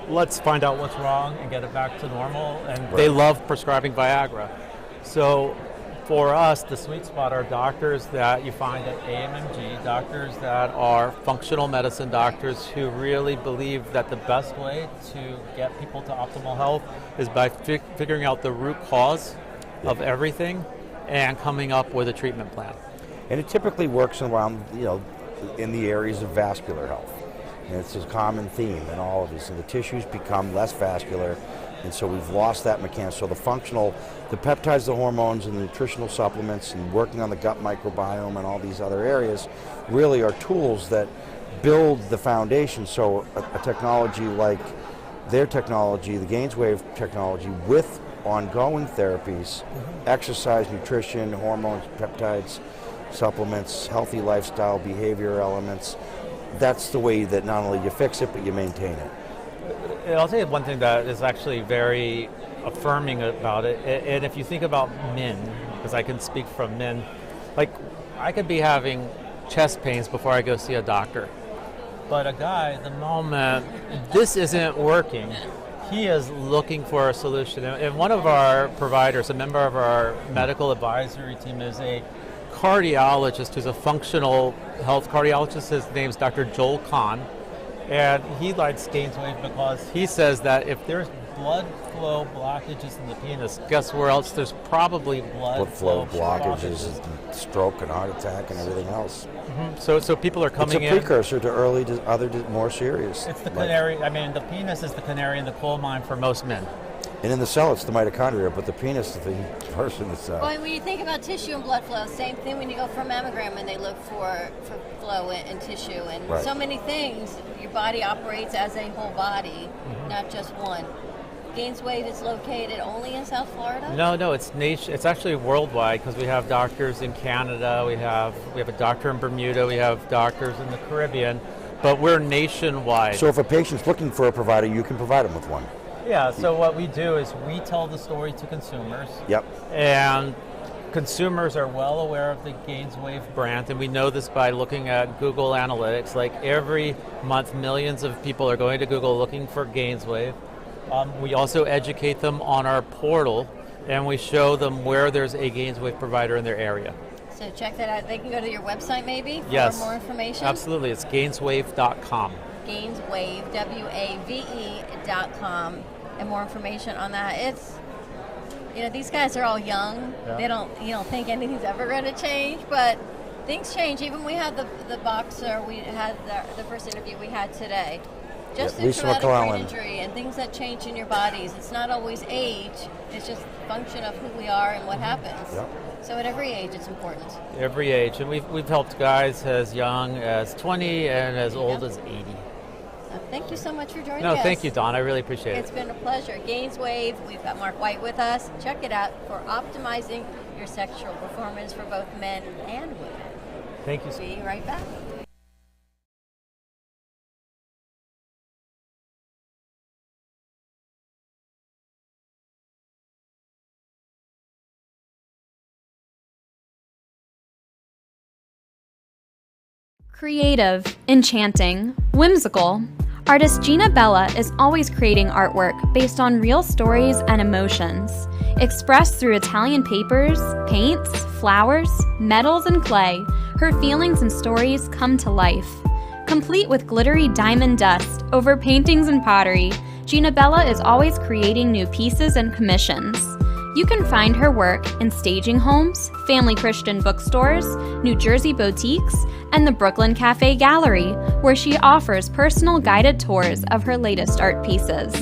let's find out what's wrong and get it back to normal, and they love prescribing Viagra. So for us, the sweet spot are doctors that you find at AMMG, doctors that are functional medicine doctors who really believe that the best way to get people to optimal health is by figuring out the root cause of everything and coming up with a treatment plan. And it typically works around, in the areas of vascular health. And it's a common theme in all of this. And the tissues become less vascular, and so we've lost that mechanism. So the peptides, the hormones, and the nutritional supplements, and working on the gut microbiome and all these other areas really are tools that build the foundation. So a technology like their technology, the GainsWave technology, with ongoing therapies, exercise, nutrition, hormones, peptides, supplements, healthy lifestyle, behavior elements, that's the way that not only you fix it, but you maintain it. I'll tell you one thing that is actually very affirming about it, and if you think about men, because I can speak from men, like I could be having chest pains before I go see a doctor, but a guy, the moment this isn't working, he is looking for a solution. And one of our providers, a member of our medical advisory team, is a cardiologist who's a functional health cardiologist. His name's Dr. Joel Kahn. And he likes GainsWave because he says that if there's blood flow blockages in the penis, guess where else there's probably blood flow blockages, and stroke and heart attack and everything else. So people are coming in. It's a precursor to other more serious. It's the canary. I mean, the penis is the canary in the coal mine for most men. And in the cell, it's the mitochondria, but the penis is the person that's... Well, when you think about tissue and blood flow, same thing when you go for a mammogram and they look for flow in tissue. And so many things, your body operates as a whole body, not just one. GainsWave is located only in South Florida? No, it's actually worldwide, because we have doctors in Canada, we have a doctor in Bermuda, we have doctors in the Caribbean, but we're nationwide. So if a patient's looking for a provider, you can provide them with one. Yeah, so what we do is we tell the story to consumers. Yep. And consumers are well aware of the GainsWave brand, and we know this by looking at Google Analytics. Like every month, millions of people are going to Google looking for GainsWave. We also educate them on our portal, and we show them where there's a GainsWave provider in their area. So check that out. They can go to your website maybe for more information? Absolutely. It's gainswave.com. GainsWave, WAVE.com, and more information on that. It's, these guys are all young. Yeah. They don't think anything's ever going to change, but things change. Even we had the boxer, we had the first interview we had today. Just through traumatic brain injury and things that change in your bodies. It's not always age. It's just function of who we are and what happens. Yep. So at every age, it's important. Every age, and we've helped guys as young as 20 and as old as 80. So thank you so much for joining us. No, thank you, Dawn. I really appreciate it. It's been a pleasure. GainsWave. We've got Mark White with us. Check it out for optimizing your sexual performance for both men and women. Thank you. Be right back. Creative, enchanting, whimsical. Artist Gina Bella is always creating artwork based on real stories and emotions. Expressed through Italian papers, paints, flowers, metals, and clay, her feelings and stories come to life. Complete with glittery diamond dust over paintings and pottery, Gina Bella is always creating new pieces and commissions. You can find her work in staging homes, family Christian bookstores, New Jersey boutiques, and the Brooklyn Cafe Gallery, where she offers personal guided tours of her latest art pieces.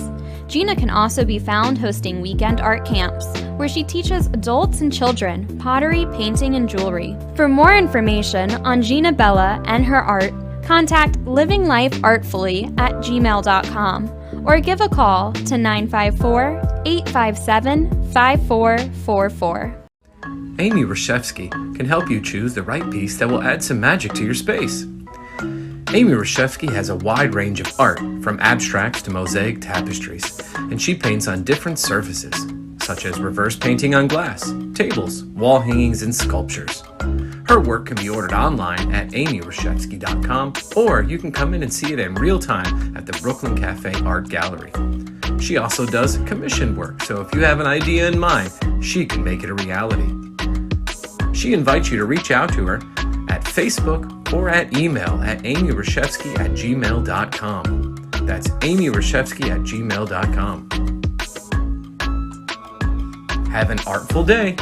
Gina can also be found hosting weekend art camps, where she teaches adults and children pottery, painting, and jewelry. For more information on Gina Bella and her art, contact livinglifeartfully@gmail.com or give a call to 954-857-5444. Amy Reshevsky can help you choose the right piece that will add some magic to your space. Amy Reshevsky has a wide range of art, from abstracts to mosaic tapestries, and she paints on different surfaces, such as reverse painting on glass, tables, wall hangings, and sculptures. Her work can be ordered online at amyreshevsky.com, or you can come in and see it in real time at the Brooklyn Cafe Art Gallery. She also does commission work, so if you have an idea in mind, she can make it a reality. She invites you to reach out to her at Facebook or at email at amyreshevsky@gmail.com. That's amyreshevsky@gmail.com. Have an artful day.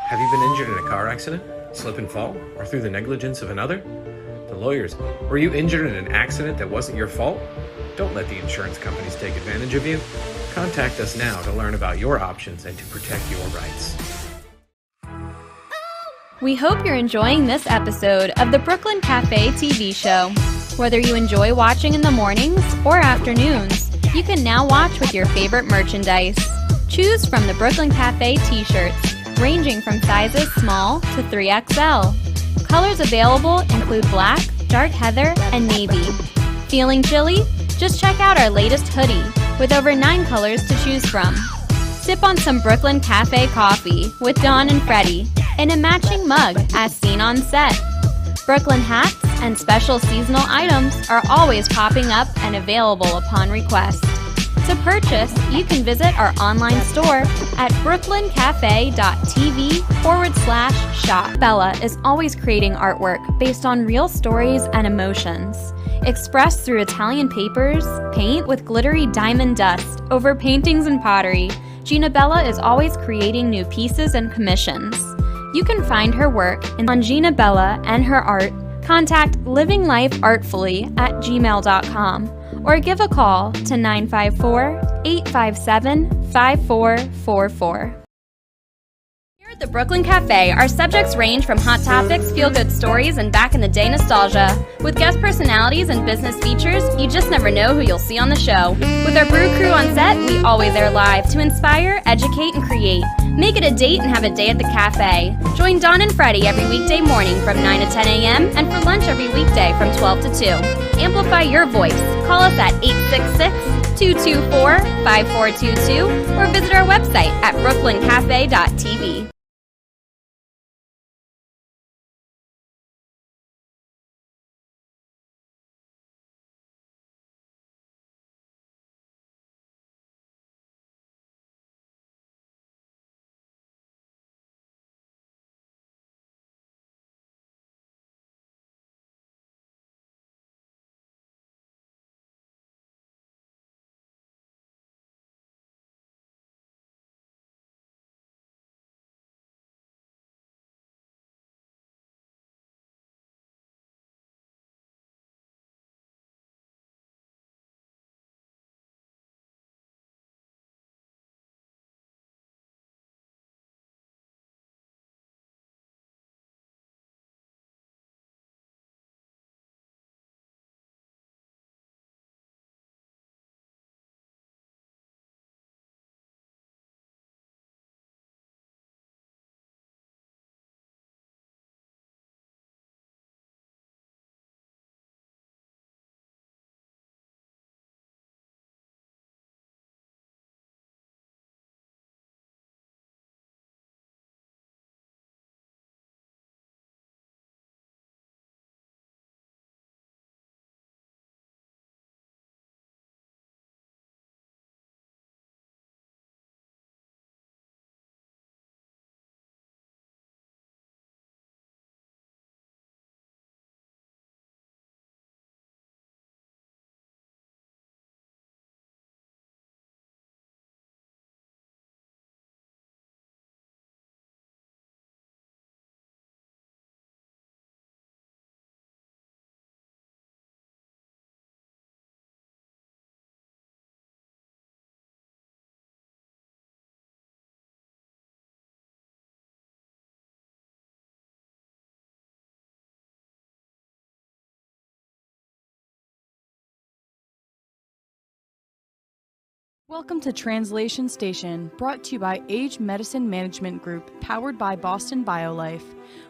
Have you been injured in a car accident, slip and fall, or through the negligence of another? The lawyers, were you injured in an accident that wasn't your fault? Don't let the insurance companies take advantage of you. Contact us now to learn about your options and to protect your rights. We hope you're enjoying this episode of the Brooklyn Cafe TV show. Whether you enjoy watching in the mornings or afternoons, you can now watch with your favorite merchandise. Choose from the Brooklyn Cafe t-shirts, ranging from sizes small to 3XL. Colors available include black, dark heather, and navy. Feeling chilly? Just check out our latest hoodie with over 9 colors to choose from. Sip on some Brooklyn Cafe coffee with Dawn and Freddie in a matching mug as seen on set. Brooklyn hats and special seasonal items are always popping up and available upon request. To purchase, you can visit our online store at brooklyncafe.tv/shop. Bella is always creating artwork based on real stories and emotions. Expressed through Italian papers, paint with glittery diamond dust over paintings and pottery, Gina Bella is always creating new pieces and commissions. You can find her work on Gina Bella and her art. Contact livinglifeartfully@gmail.com or give a call to 954-857-5444. Here at the Brooklyn Cafe, our subjects range from hot topics, feel-good stories, and back-in-the-day nostalgia. With guest personalities and business features, you just never know who you'll see on the show. With our brew crew on set, we always air live to inspire, educate, and create. Make it a date and have a day at the cafe. Join Dawn and Freddie every weekday morning from 9 to 10 a.m. and for lunch every weekday from 12 to 2. Amplify your voice. Call us at 866-224-5422 or visit our website at brooklyncafe.tv. Welcome to Translation Station, brought to you by Age Medicine Management Group, powered by Boston BioLife.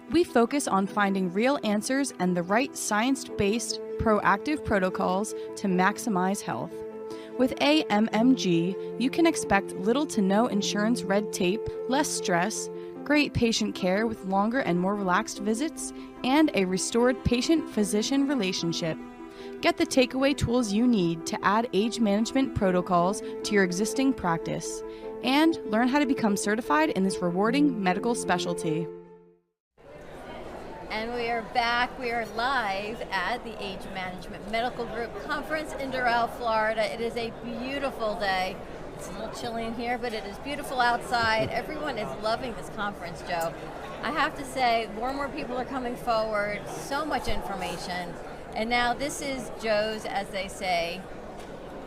We focus on finding real answers and the right science-based, proactive protocols to maximize health. With AMMG, you can expect little to no insurance red tape, less stress, great patient care with longer and more relaxed visits, and a restored patient-physician relationship. Get the takeaway tools you need to add age management protocols to your existing practice, and learn how to become certified in this rewarding medical specialty. And we are back. We are live at the Age Management Medical Group Conference in Doral, Florida. It is a beautiful day. It's a little chilly in here, but it is beautiful outside. Everyone is loving this conference, Joe. I have to say, more and more people are coming forward, so much information. And now this is Joe's, as they say,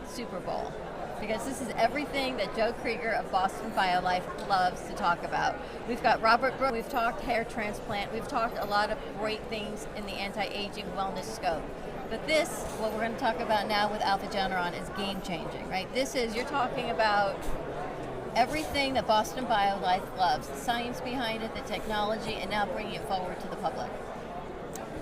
Super Bowl. Because this is everything that Joe Krieger of Boston BioLife loves to talk about. We've got Robert Brook, we've talked hair transplant, we've talked a lot of great things in the anti-aging wellness scope. But this, what we're going to talk about now with Alpha Generon, is game-changing, right? This is, you're talking about everything that Boston BioLife loves, the science behind it, the technology, and now bringing it forward to the public.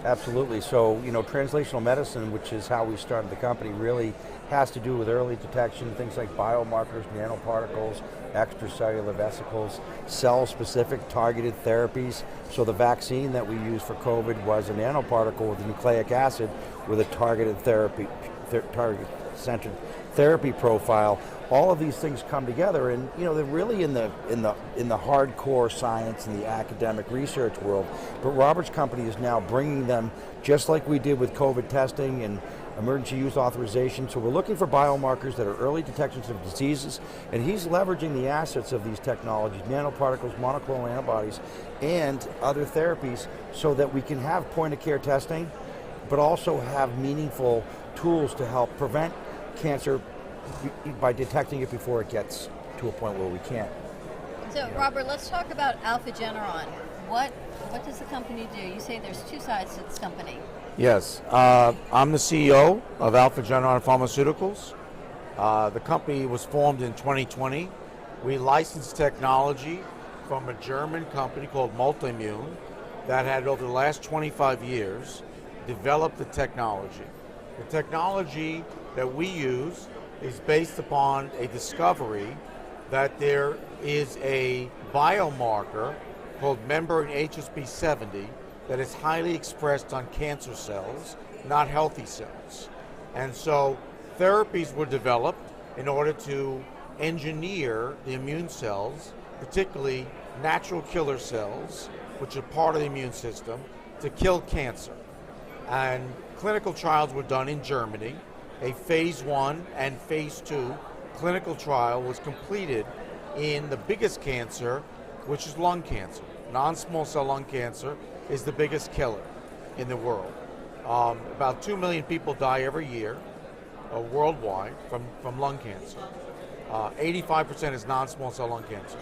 Absolutely. So, translational medicine, which is how we started the company, really has to do with early detection, things like biomarkers, nanoparticles, extracellular vesicles, cell-specific targeted therapies. So the vaccine that we used for COVID was a nanoparticle with nucleic acid with a targeted therapy, target-centered therapy profile. All of these things come together, and they're really in the hardcore science and the academic research world. But Robert's company is now bringing them, just like we did with COVID testing and emergency use authorization. So we're looking for biomarkers that are early detections of diseases, and he's leveraging the assets of these technologies, nanoparticles, monoclonal antibodies, and other therapies, so that we can have point-of-care testing, but also have meaningful tools to help prevent cancer by detecting it before it gets to a point where we can't. So, Robert, let's talk about Alpha Generon. What does the company do? You say there's two sides to this company. Yes, I'm the CEO of Alpha Generon Pharmaceuticals. The company was formed in 2020. We licensed technology from a German company called Multimmune that had, over the last 25 years, developed the technology. The technology that we use is based upon a discovery that there is a biomarker called membrane HSP70 that is highly expressed on cancer cells, not healthy cells. And so therapies were developed in order to engineer the immune cells, particularly natural killer cells, which are part of the immune system, to kill cancer. And clinical trials were done in Germany. A phase 1 and phase 2 clinical trial was completed in the biggest cancer, which is lung cancer. Non-small cell lung cancer is the biggest killer in the world. About 2 million people die every year worldwide from lung cancer. 85% is non-small cell lung cancer.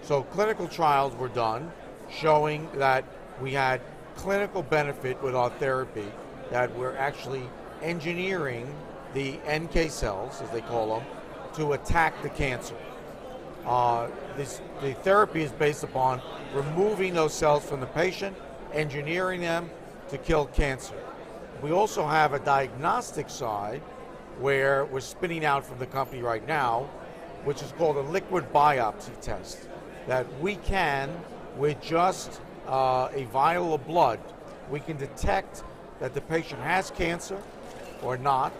So clinical trials were done showing that we had clinical benefit with our therapy, that we're actually engineering the NK cells, as they call them, to attack the cancer. The therapy is based upon removing those cells from the patient, engineering them to kill cancer. We also have a diagnostic side where we're spinning out from the company right now, which is called a liquid biopsy test, that we can, with just a vial of blood, we can detect that the patient has cancer or not,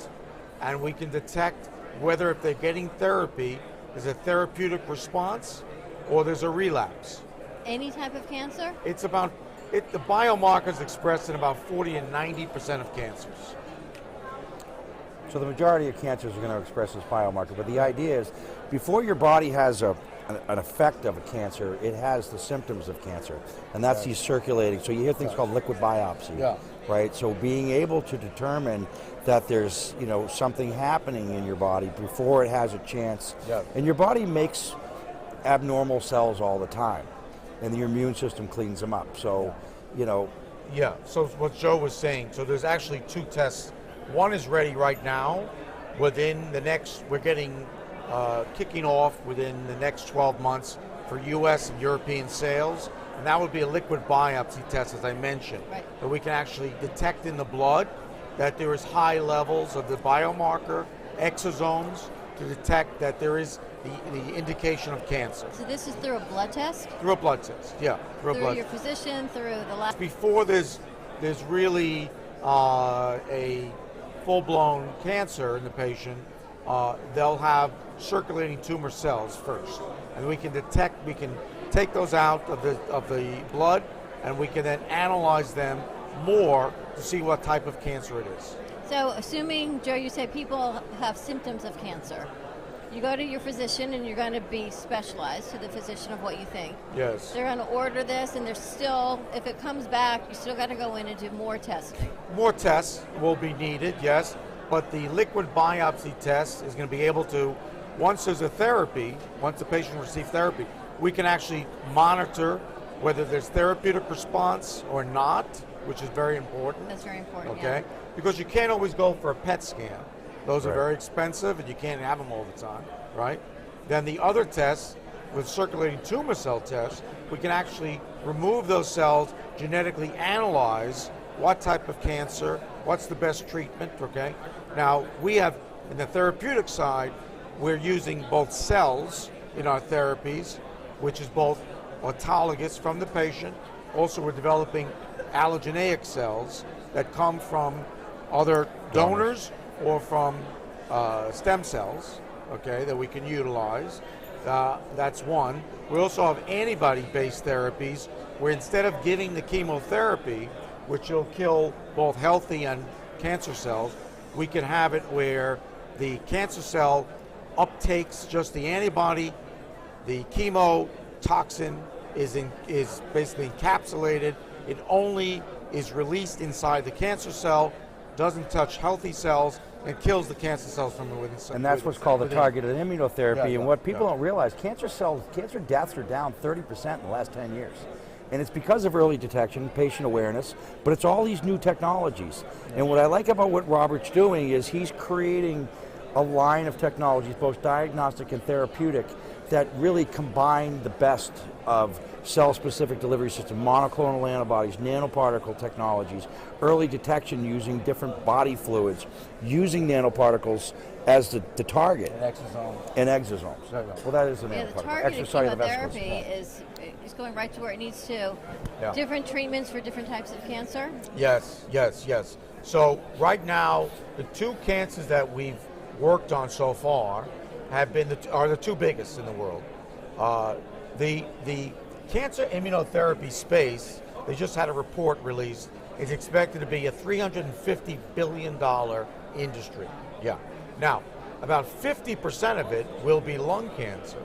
and we can detect whether, if they're getting therapy, there's a therapeutic response or there's a relapse. Any type of cancer? The biomarker is expressed in about 40 and 90% of cancers. So the majority of cancers are going to express this biomarker, but the idea is, before your body has an effect of a cancer, it has the symptoms of cancer, and that's these circulating. So you hear things called liquid biopsy, right? So being able to determine that there's something happening in your body before it has a chance, and your body makes abnormal cells all the time, and your immune system cleans them up. So, So what Joe was saying, so there's actually two tests. One is ready right now. We're getting kicking off within the next 12 months for U.S. and European sales, and that would be a liquid biopsy test, as I mentioned, that we can actually detect in the blood that there is high levels of the biomarker exosomes to detect that there is the indication of cancer. So this is through a blood test? Through a blood test, yeah. Through your physician, through the lab? Before there's really a full-blown cancer in the patient, they'll have circulating tumor cells first, and we can take those out of the blood, and we can then analyze them more to see what type of cancer it is. So assuming, Joe, you say people have symptoms of cancer, you go to your physician and you're going to be specialized to the physician of what you think. Yes. They're going to order this, and there's still, if it comes back, you still got to go in and do more testing. More tests will be needed, yes, but the liquid biopsy test is going to be able to, once there's a therapy, once the patient receives therapy, we can actually monitor whether there's therapeutic response or not, which is very important. That's very important, okay? yeah. Because you can't always go for a PET scan. Those are Right. very expensive, and you can't have them all the time, right? Then the other tests, with circulating tumor cell tests, we can actually remove those cells, genetically analyze what type of cancer, what's the best treatment, okay? Now, we have, in the therapeutic side, we're using both cells in our therapies, which is both autologous from the patient. Also, we're developing allogeneic cells that come from other donors or from stem cells, okay, that we can utilize. That's one. We also have antibody-based therapies where instead of giving the chemotherapy, which will kill both healthy and cancer cells, we can have it where the cancer cell uptakes just the antibody, the chemotoxin is basically encapsulated, it only is released inside the cancer cell, doesn't touch healthy cells, and kills the cancer cells from within. And that's what's called the targeted immunotherapy. Yeah, and what people don't realize, cancer deaths are down 30% in the last 10 years. And it's because of early detection, patient awareness, but it's all these new technologies. And what I like about what Robert's doing is he's creating a line of technologies, both diagnostic and therapeutic, that really combine the best of cell-specific delivery system, monoclonal antibodies, nanoparticle technologies, early detection using different body fluids, using nanoparticles as the target. And exosomes. Well, that is a Yeah, the nanoparticle. targeted Extracellular chemotherapy vesicles. is going right to where it needs to. Yeah. Different treatments for different types of cancer? Yes. So right now, the two cancers that we've worked on so far are the two biggest in the world. The cancer immunotherapy space, they just had a report released, is expected to be a $350 billion industry. Yeah. Now, about 50% of it will be lung cancer.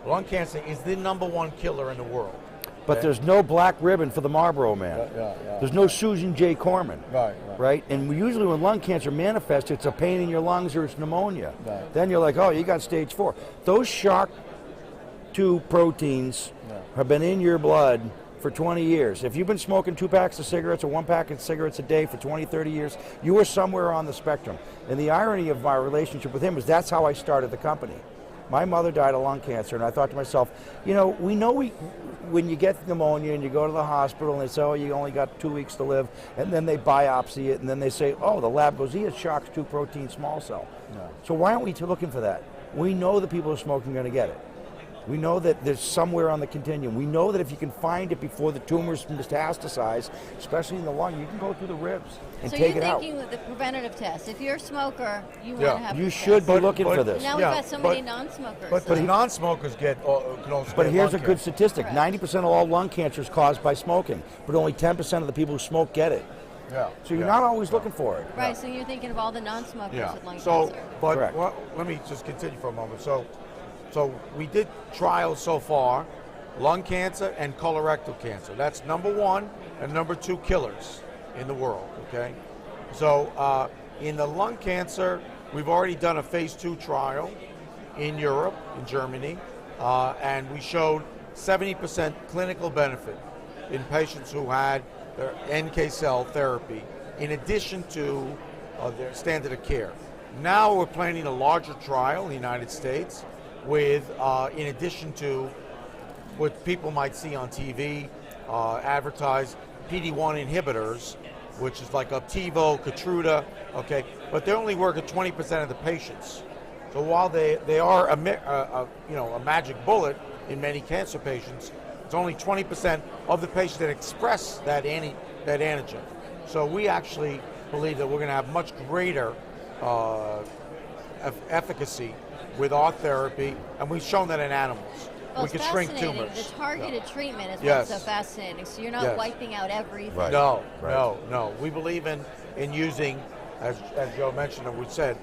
Lung cancer is the #1 killer in the world. But there's no black ribbon for the Marlboro Man. There's no Susan J. Corman. Right? And usually when lung cancer manifests, it's a pain in your lungs or it's pneumonia. Then you're like, oh, you got stage 4. Those SHARC2 proteins have been in your blood for 20 years. If you've been smoking 2 packs of cigarettes or 1 pack of cigarettes a day for 20, 30 years, you are somewhere on the spectrum. And the irony of my relationship with him is that's how I started the company. My mother died of lung cancer, and I thought to myself, when you get pneumonia and you go to the hospital and they say, oh, you only got 2 weeks to live, and then they biopsy it, and then they say, oh, the lab goes, he has SHARC2 protein small cell. So why aren't we looking for that? We know that people who are smoking are going to get it. We know that there's somewhere on the continuum. We know that if you can find it before the tumors metastasize, especially in the lung, you can go through the ribs and take it out. So you're thinking with the preventative test, if you're a smoker, you want to have You this should test. be looking for this. Now we've got so many non-smokers. But non-smokers can also But get here's a lung good cancer. statistic. 90% of all lung cancer is caused by smoking, but only 10% of the people who smoke get it. Yeah. So you're not always looking for it. Right, so you're thinking of all the non-smokers with lung So, cancer. but let me just continue for a moment. So we did trials so far, lung cancer and colorectal cancer. That's #1 and #2 killers in the world, okay? So in the lung cancer, we've already done a phase 2 trial in Europe, in Germany, and we showed 70% clinical benefit in patients who had their NK cell therapy in addition to their standard of care. Now we're planning a larger trial in the United States with, in addition to what people might see on TV, advertised PD-1 inhibitors, which is like Opdivo, Keytruda, okay, but they only work at 20% of the patients. So while they are a magic bullet in many cancer patients, it's only 20% of the patients that express that antigen. So we actually believe that we're going to have much greater efficacy with our therapy, and we've shown that in animals. Well, We can shrink fascinating. tumors. The targeted treatment is Yes. what's so fascinating. So you're not Yes. wiping out everything. Right. No. We believe in using, as Joe mentioned and we said,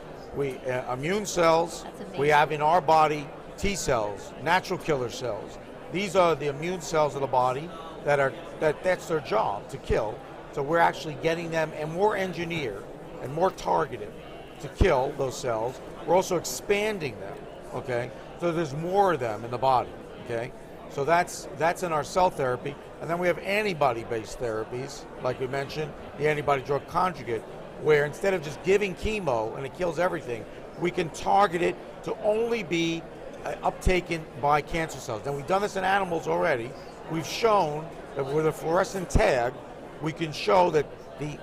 immune cells. We have in our body T cells, natural killer cells. These are the immune cells of the body that's their job, to kill. So we're actually getting them and more engineered and more targeted to kill those cells. We're also expanding them, okay? So there's more of them in the body, okay? So that's in our cell therapy. And then we have antibody-based therapies, like we mentioned, the antibody-drug conjugate, where instead of just giving chemo and it kills everything, we can target it to only be uptaken by cancer cells. And we've done this in animals already. We've shown that with a fluorescent tag, we can show that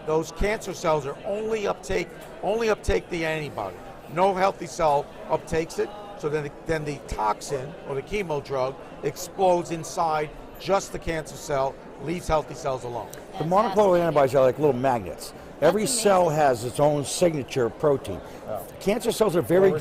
those cancer cells are only uptake the antibody. No healthy cell uptakes it. So then the toxin or the chemo drug explodes inside just the cancer cell, leaves healthy cells alone. The monoclonal antibodies are like little magnets. Every cell has its own signature protein. Cancer cells are very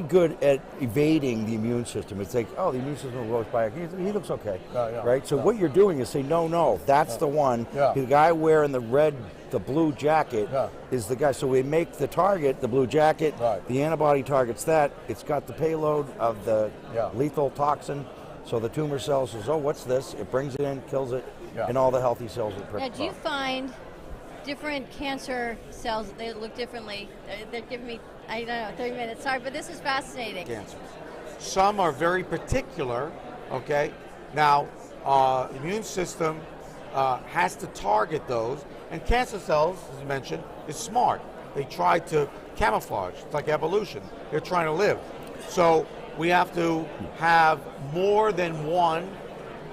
good at evading the immune system. It's like, oh, the immune system goes by. He looks okay, right? So what you're doing is saying, no, that's the one. The guy wearing the blue jacket is the guy. So we make the target, the blue jacket. The antibody targets that. It's got the payload of the lethal toxin. So the tumor cell says, oh, what's this? It brings it in, kills it, and all the healthy cells are Now, do you find different cancer cells, they look differently? They're giving me, I don't know, 30 minutes. Sorry, but this is fascinating. Cancers. Some are very particular, okay? Now, immune system has to target those, and cancer cells, as you mentioned, is smart. They try to camouflage. It's like evolution. They're trying to live. So we have to have more than one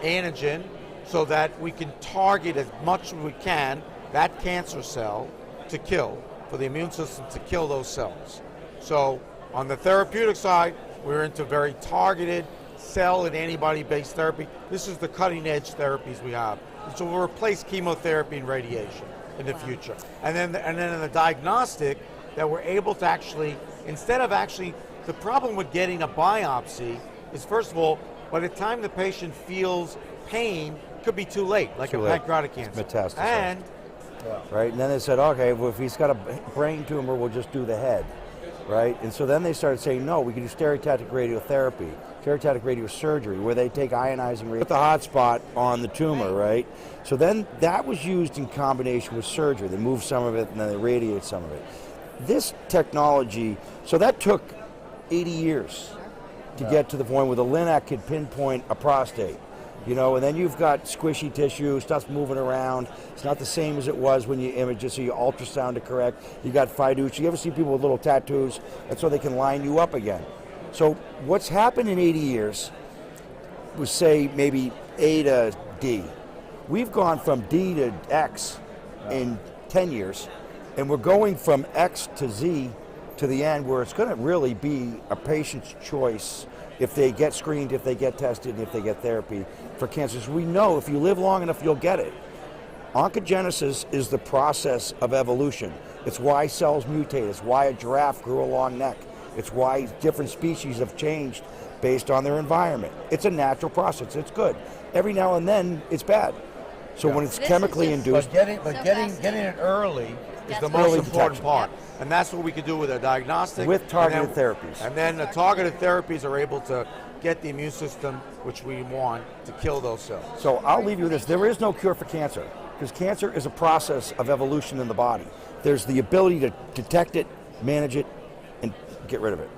antigen so that we can target as much as we can that cancer cell to kill, for the immune system to kill those cells. So on the therapeutic side, we're into very targeted cell and antibody-based therapy. This is the cutting-edge therapies we have. So we'll replace chemotherapy and radiation in the future. And then in the diagnostic, that we're able to actually, instead of actually, the problem with getting a biopsy is, first of all, by the time the patient feels pain, it could be too late, like a pancreatic cancer. Metastasized. And right? And then they said, okay, well, if he's got a brain tumor, we'll just do the head, right? And so then they started saying, no, we can do stereotactic radiotherapy, stereotactic radiosurgery, where they take ionizing radiation, put the hot spot on the tumor, right? So then that was used in combination with surgery. They move some of it and then they radiate some of it. This technology, so that took 80 years to get to the point where the LINAC could pinpoint a prostate. You know, and then you've got squishy tissue, stuff's moving around. It's not the same as it was when you image it, so you ultrasound to correct. You got Fiducia. You ever see people with little tattoos? That's so they can line you up again. So what's happened in 80 years was, say, maybe A to D. We've gone from D to X in 10 years, and we're going from X to Z to the end, where it's going to really be a patient's choice if they get screened, if they get tested, and if they get therapy for cancers. We know if you live long enough, you'll get it. Oncogenesis is the process of evolution. It's why cells mutate. It's why a giraffe grew a long neck. It's why different species have changed based on their environment. It's a natural process. It's good. Every now and then, it's bad. So when it's chemically induced, getting it early is the most important part. And that's what we could do with a diagnostic. With targeted therapies. And then the targeted therapies are able to get the immune system, which we want, to kill those cells. So I'll leave you with this. There is no cure for cancer, because cancer is a process of evolution in the body. There's the ability to detect it, manage it, and get rid of it.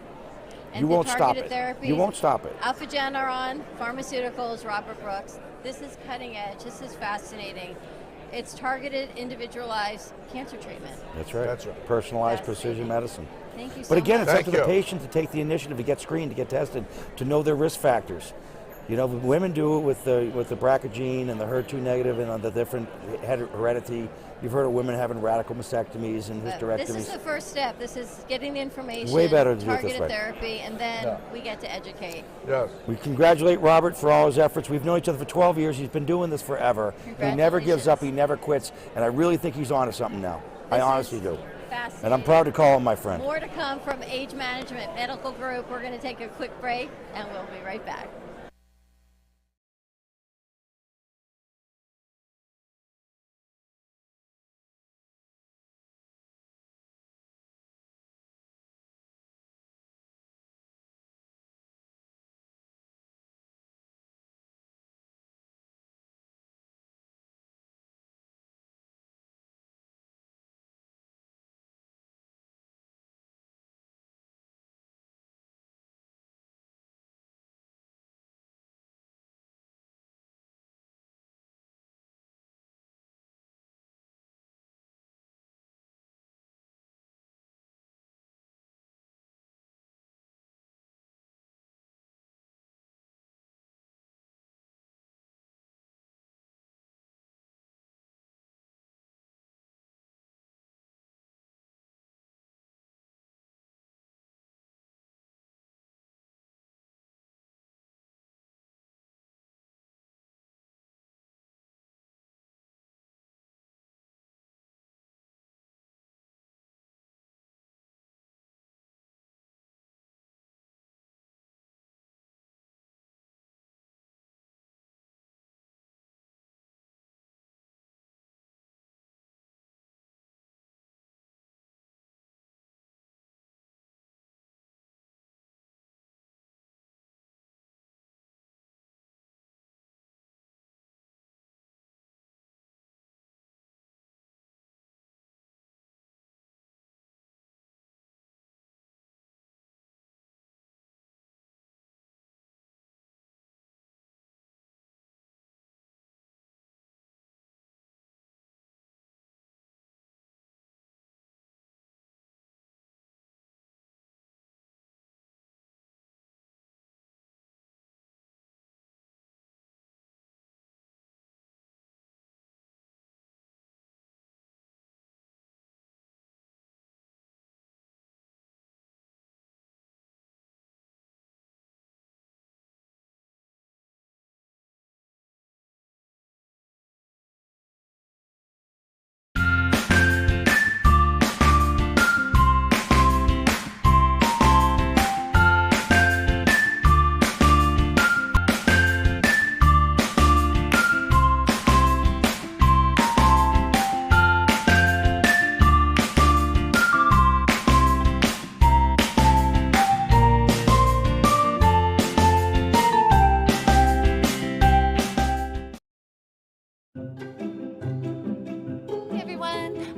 And you won't stop it. Therapies, You won't stop it. Alphageneron, Pharmaceuticals, Robert Brooks. This is cutting edge. This is fascinating. It's targeted, individualized cancer treatment. That's right. Personalized precision medicine. Thank you so But again, much. it's up Thank to the you. patient to take the initiative, to get screened, to get tested, to know their risk factors. You know, women do it with the BRCA gene and the HER2 negative and the different heredity. You've heard of women having radical mastectomies and hysterectomies. This is the first step. This is getting the information, Way better to do it this targeted way. therapy, and then we get to educate. Yes. We congratulate Robert for all his efforts. We've known each other for 12 years. He's been doing this forever. He never gives up. He never quits. And I really think he's onto something now. I honestly do. Fascinating. And I'm proud to call him my friend. More to come from Age Management Medical Group. We're going to take a quick break, and we'll be right back.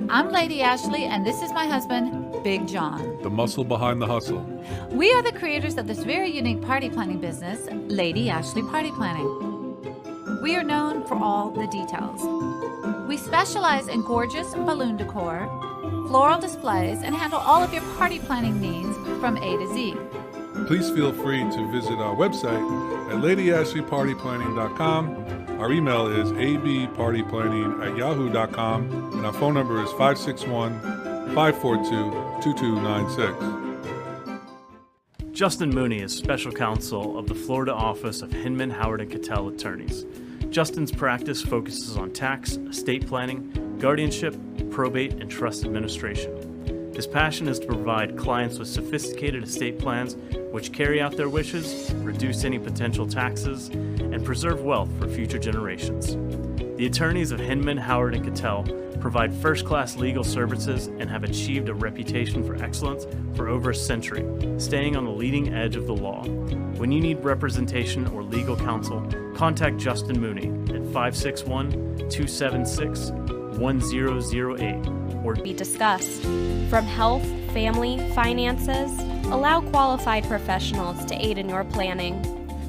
I'm Lady Ashley, and this is my husband, Big John. The muscle behind the hustle. We are the creators of this very unique party planning business, Lady Ashley Party Planning. We are known for all the details. We specialize in gorgeous balloon decor, floral displays, and handle all of your party planning needs from A to Z. Please feel free to visit our website at ladyashleypartyplanning.com. Our email is abpartyplanning@yahoo.com, and our phone number is 561-542-2296. Justin Mooney is special counsel of the Florida office of Hinman, Howard & Cattell Attorneys. Justin's practice focuses on tax, estate planning, guardianship, probate, and trust administration. His passion is to provide clients with sophisticated estate plans which carry out their wishes, reduce any potential taxes, and preserve wealth for future generations. The attorneys of Hinman, Howard & Cattell provide first-class legal services and have achieved a reputation for excellence for over a century, staying on the leading edge of the law. When you need representation or legal counsel, contact Justin Mooney at 561-276-1008 or be discussed. From health, family, finances, allow qualified professionals to aid in your planning.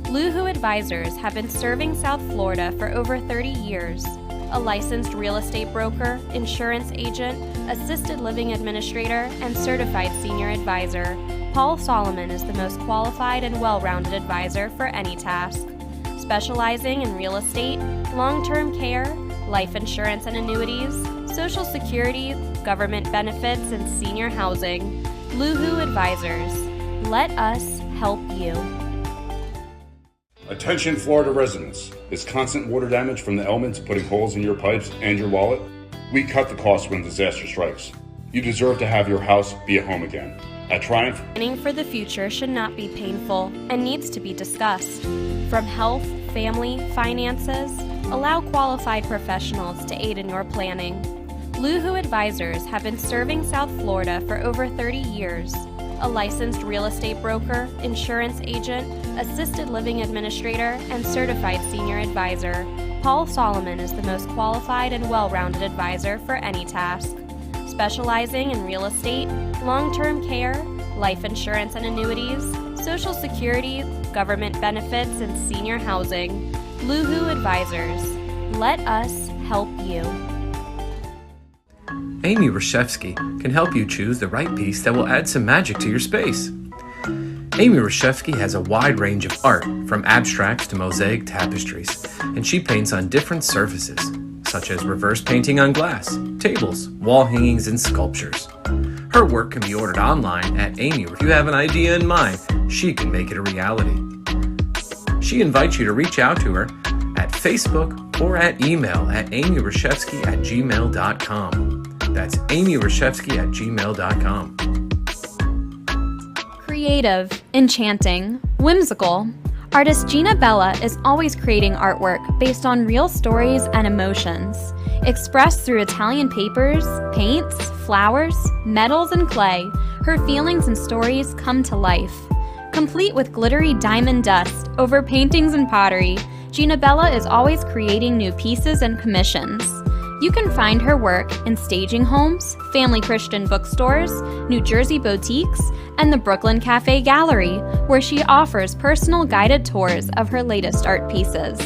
Luhu Advisors have been serving South Florida for over 30 years. a licensed real estate broker, insurance agent, assisted living administrator, and certified senior advisor, Paul Solomon is the most qualified and well-rounded advisor for any task. Specializing in real estate, long-term care, life insurance and annuities, Social Security, government benefits, and senior housing, Luhu Advisors. Let us help you. Attention Florida residents. Is constant water damage from the elements putting holes in your pipes and your wallet? We cut the cost when disaster strikes. You deserve to have your house be a home again. At Triumph, Planning for the future should not be painful and needs to be discussed. From health, family, finances, allow qualified professionals to aid in your planning. Luhu Advisors have been serving South Florida for over 30 years. A licensed real estate broker, insurance agent, assisted living administrator, and certified senior advisor, Paul Solomon is the most qualified and well-rounded advisor for any task. Specializing in real estate, long-term care, life insurance and annuities, Social Security, government benefits, and senior housing, Luhu Advisors. Let us help you. Amy Reshevsky can help you choose the right piece that will add some magic to your space. Amy Reshevsky has a wide range of art, from abstracts to mosaic tapestries, and she paints on different surfaces, such as reverse painting on glass, tables, wall hangings, and sculptures. Her work can be ordered online at Amy. If you have an idea in mind, she can make it a reality. She invites you to reach out to her at Facebook or at email at amyreshevsky@gmail.com. That's amyreshevsky@gmail.com. Creative, enchanting, whimsical. Artist Gina Bella is always creating artwork based on real stories and emotions, expressed through Italian papers, paints, flowers, metals, and clay. Her feelings and stories come to life. Complete with glittery diamond dust over paintings and pottery, Gina Bella is always creating new pieces and commissions. You can find her work in staging homes, family Christian bookstores, New Jersey boutiques, and the Brooklyn Cafe Gallery, where she offers personal guided tours of her latest art pieces.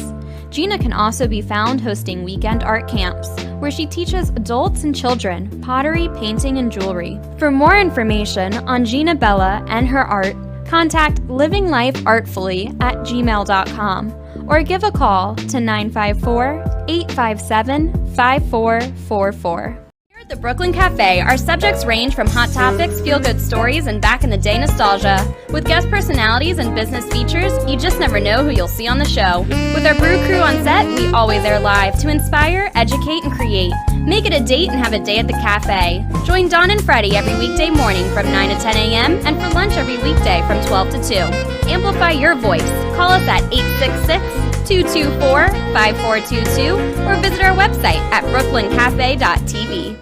Gina can also be found hosting weekend art camps, where she teaches adults and children pottery, painting, and jewelry. For more information on Gina Bella and her art, contact livinglifeartfully@gmail.com or give a call to 954-857-5444. Here at the Brooklyn Cafe, our subjects range from hot topics, feel-good stories, and back-in-the-day nostalgia. With guest personalities and business features, you just never know who you'll see on the show. With our brew crew on set, we always air live to inspire, educate, and create. Make it a date and have a day at the cafe. Join Dawn and Freddie every weekday morning from 9 to 10 a.m. and for lunch every weekday from 12 to 2. Amplify your voice. Call us at 866-224-5422 or visit our website at brooklyncafe.tv.